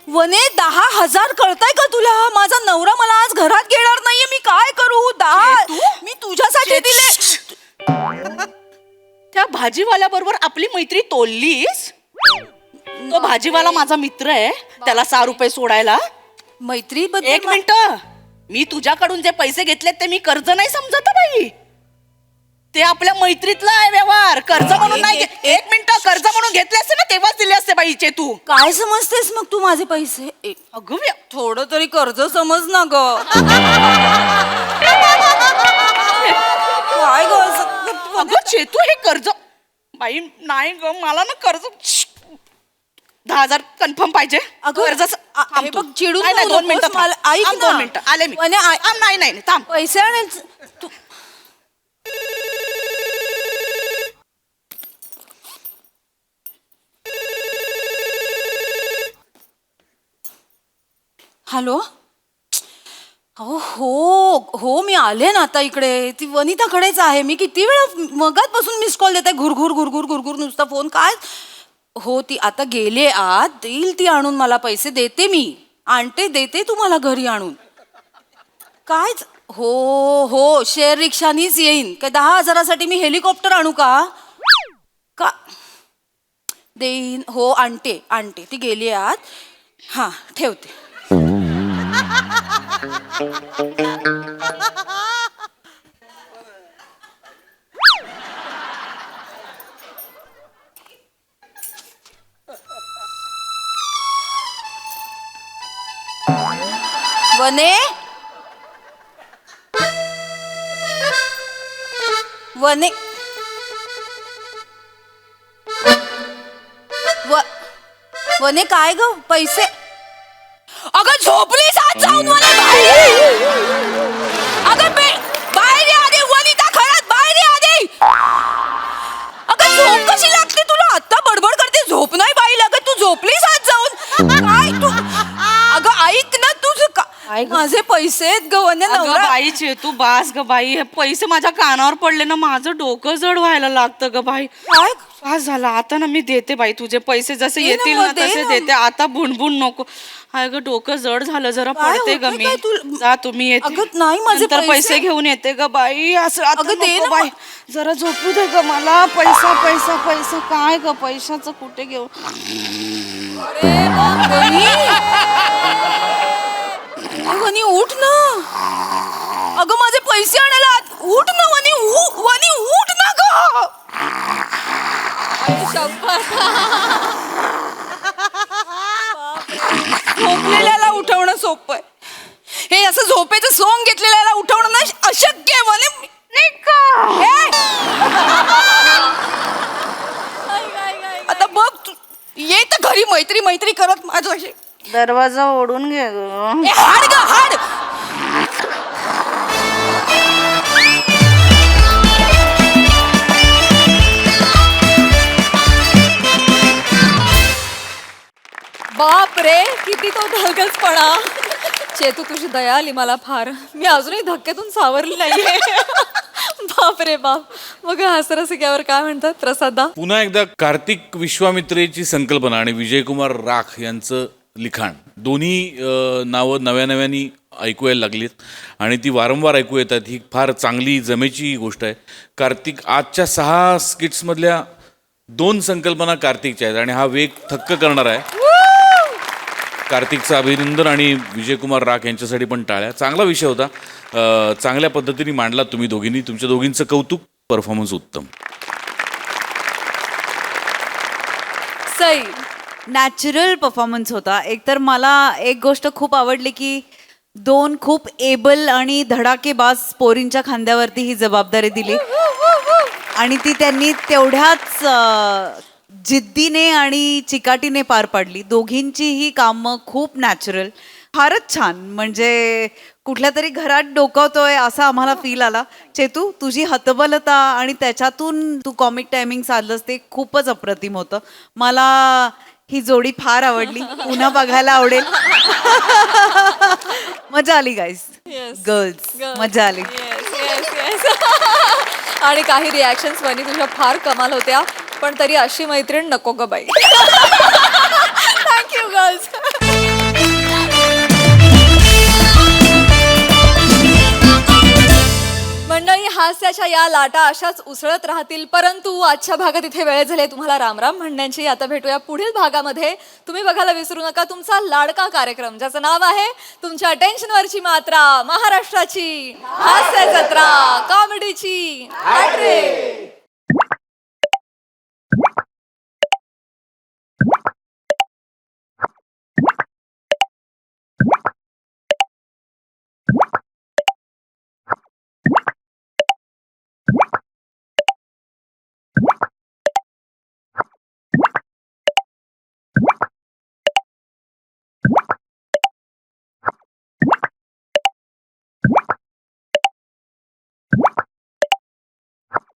वने 10,000 कळताय का तुला? माझा नवरा मला आज घरात घेणार नाहीये, मी काय करू? 10 मी तुझ्यासाठी दिले. त्या भाजीवाल्या बरोबर आपली मैत्री तोडलीस? तो भाजीवाला माझा मित्र आहे, त्याला 6 रुपये सोडायला. मैत्री एक मिनिट. मी तुझ्याकडून जे पैसे घेतलेत ते मी कर्ज नाही समजत बाई. ते आपल्या मैत्रीतला आहे व्यवहार, कर्ज म्हणून नाही. एक मिनिट. कर्ज म्हणून घेतले असते ना तेव्हाच दिले असते बाई. तू काय समजतेस मग तू माझे पैसे? अगं थोडं तरी कर्ज समज ना ग. काय ग अगं चेतू हे कर्ज बाई नाही ग. मला ना कर्ज 10,000 कन्फर्म पाहिजे. कर्ज चिडून 2 मिनिटं. ऐक ना. 2 मिनिटं आले मी. नाही थांब. पैसे आणेल तू. हॅलो. हो मी आले ना आता इकडे. ती वनिताकडेच आहे. मी किती वेळा मगाचपासून मिस कॉल देत आहे. घुरघुर नुसता फोन. काय हो ती आता गेले आत. देईल ती आणून मला पैसे. देते मी. देते तुम्हाला घरी आणून. काय हो शेअर रिक्षानीच येईन. काय 10,000साठी मी हेलिकॉप्टर आणू का? देईन. हो आणते. ती गेली आत. हा ठेवते. वने वने वने काय ग पैसे अगं झोपलीस आज जाऊन मला बाहेर अगं बाहेर ये आधी वनिता खरंच बाहेर ये आधी अगं झोप कशी लागते तुला आता बडबड करते झोप नाही बाई लागत तू झोपलीस आज जाऊन काय तू अगं ऐक ना तुझं माझे पैसे आहेत ग वने नवरा बाईचे तू बास ग बाई हे पैसे माझ्या कानावर पडले ना माझं डोकं जड व्हायला लागतं ग बाई काय आज झालं आता ना मी देते बाई तुझे पैसे जसे येतील ना तसे देते आता बुणबुण नको हाय ग डोकं जड झालं जरा पडते ग मी जा तुम्ही येते नाही माझे पैसे घेऊन येते ग बाई असं आता नको बाई जरा झोपू दे ग मला पैसा पैसा पैसा काय ग पैशाचं कुठे घेऊ वनी उठ ना अगं माझे पैसे आणायला उठ ना वनी वनी उठ ना ग झोपलेल्याला उठवणं सोपं आहे हे असं झोपेचं सोंग घेतलेल्याला उठवणं ना अशक्य आहे वने आता बघ ये तर घरी मैत्री मैत्री करत माझ्याशी दरवाजा ओढून घे हाड ग हाड बाप रे किती तो धगसपणा चेतू तुझी दया आली मला फार मी अजूनही धक्क्यातून सावरली नाहीये बाप रे बाप मग हास्यरसिकावर काय म्हणतात प्रसादा पुन्हा एकदा कार्तिक विश्वामित्रेची संकल्पना आणि विजयकुमार राख यांचं लिखाण दोन्ही नावं नव्या नव्याने ऐकू यायला लागलीत आणि ती वारंवार ऐकू येतात ही फार चांगली जमेची गोष्ट आहे. कार्तिक आजच्या 6 स्किट्समधल्या 2 संकल्पना कार्तिकच्या आहेत आणि हा वेग थक्क करणार आहे. कार्तिकचं अभिनंदन आणि विजयकुमार राख यांच्यासाठी पण टाळ्या. चांगला विषय होता, चांगल्या पद्धतीने मांडला तुम्ही दोघींनी. तुमच्या दोघींचं कौतुक, परफॉर्मन्स उत्तम. सई नॅचरल परफॉर्मन्स होता. एकतर मला एक गोष्ट खूप आवडली की 2 खूप एबल आणि धडाकेबाज पोरींच्या खांद्यावरती ही जबाबदारी दिली आणि ती त्यांनी तेवढ्याच जिद्दीने आणि चिकाटीने पार पाडली. दोघींची ही कामं खूप नॅचरल, फारच छान. म्हणजे कुठल्या तरी घरात डोकावतोय असा आम्हाला फील आला. चेतू तुझी हतबलता आणि त्याच्यातून तू कॉमिक टायमिंग साधलंस ते खूपच अप्रतिम होतं. मला ही जोडी फार आवडली, पुन्हा बघायला आवडेल. मजा आली गाईज, गर्ल्स मजा आली. आणि काही रिॲक्शन्स वनी तुझ्या फार कमाल होत्या, पण तरी अशी मैत्रीण नको ग बाई. Thank you girls. मंडळी, हास्याच्या या लाटा अशाच उसळत राहतील, परंतु आजच्या भागात इथे वेळ झाली तुम्हाला रामराम म्हणण्याची. आता भेटूया पुढील भागामध्ये. तुम्ही बघायला विसरू नका तुमचा लाडका कार्यक्रम ज्याचं नाव आहे तुमच्या टेन्शनवरची मात्रा, महाराष्ट्राची हास्य जत्रा, कॉमेडीची हॅट्रिक.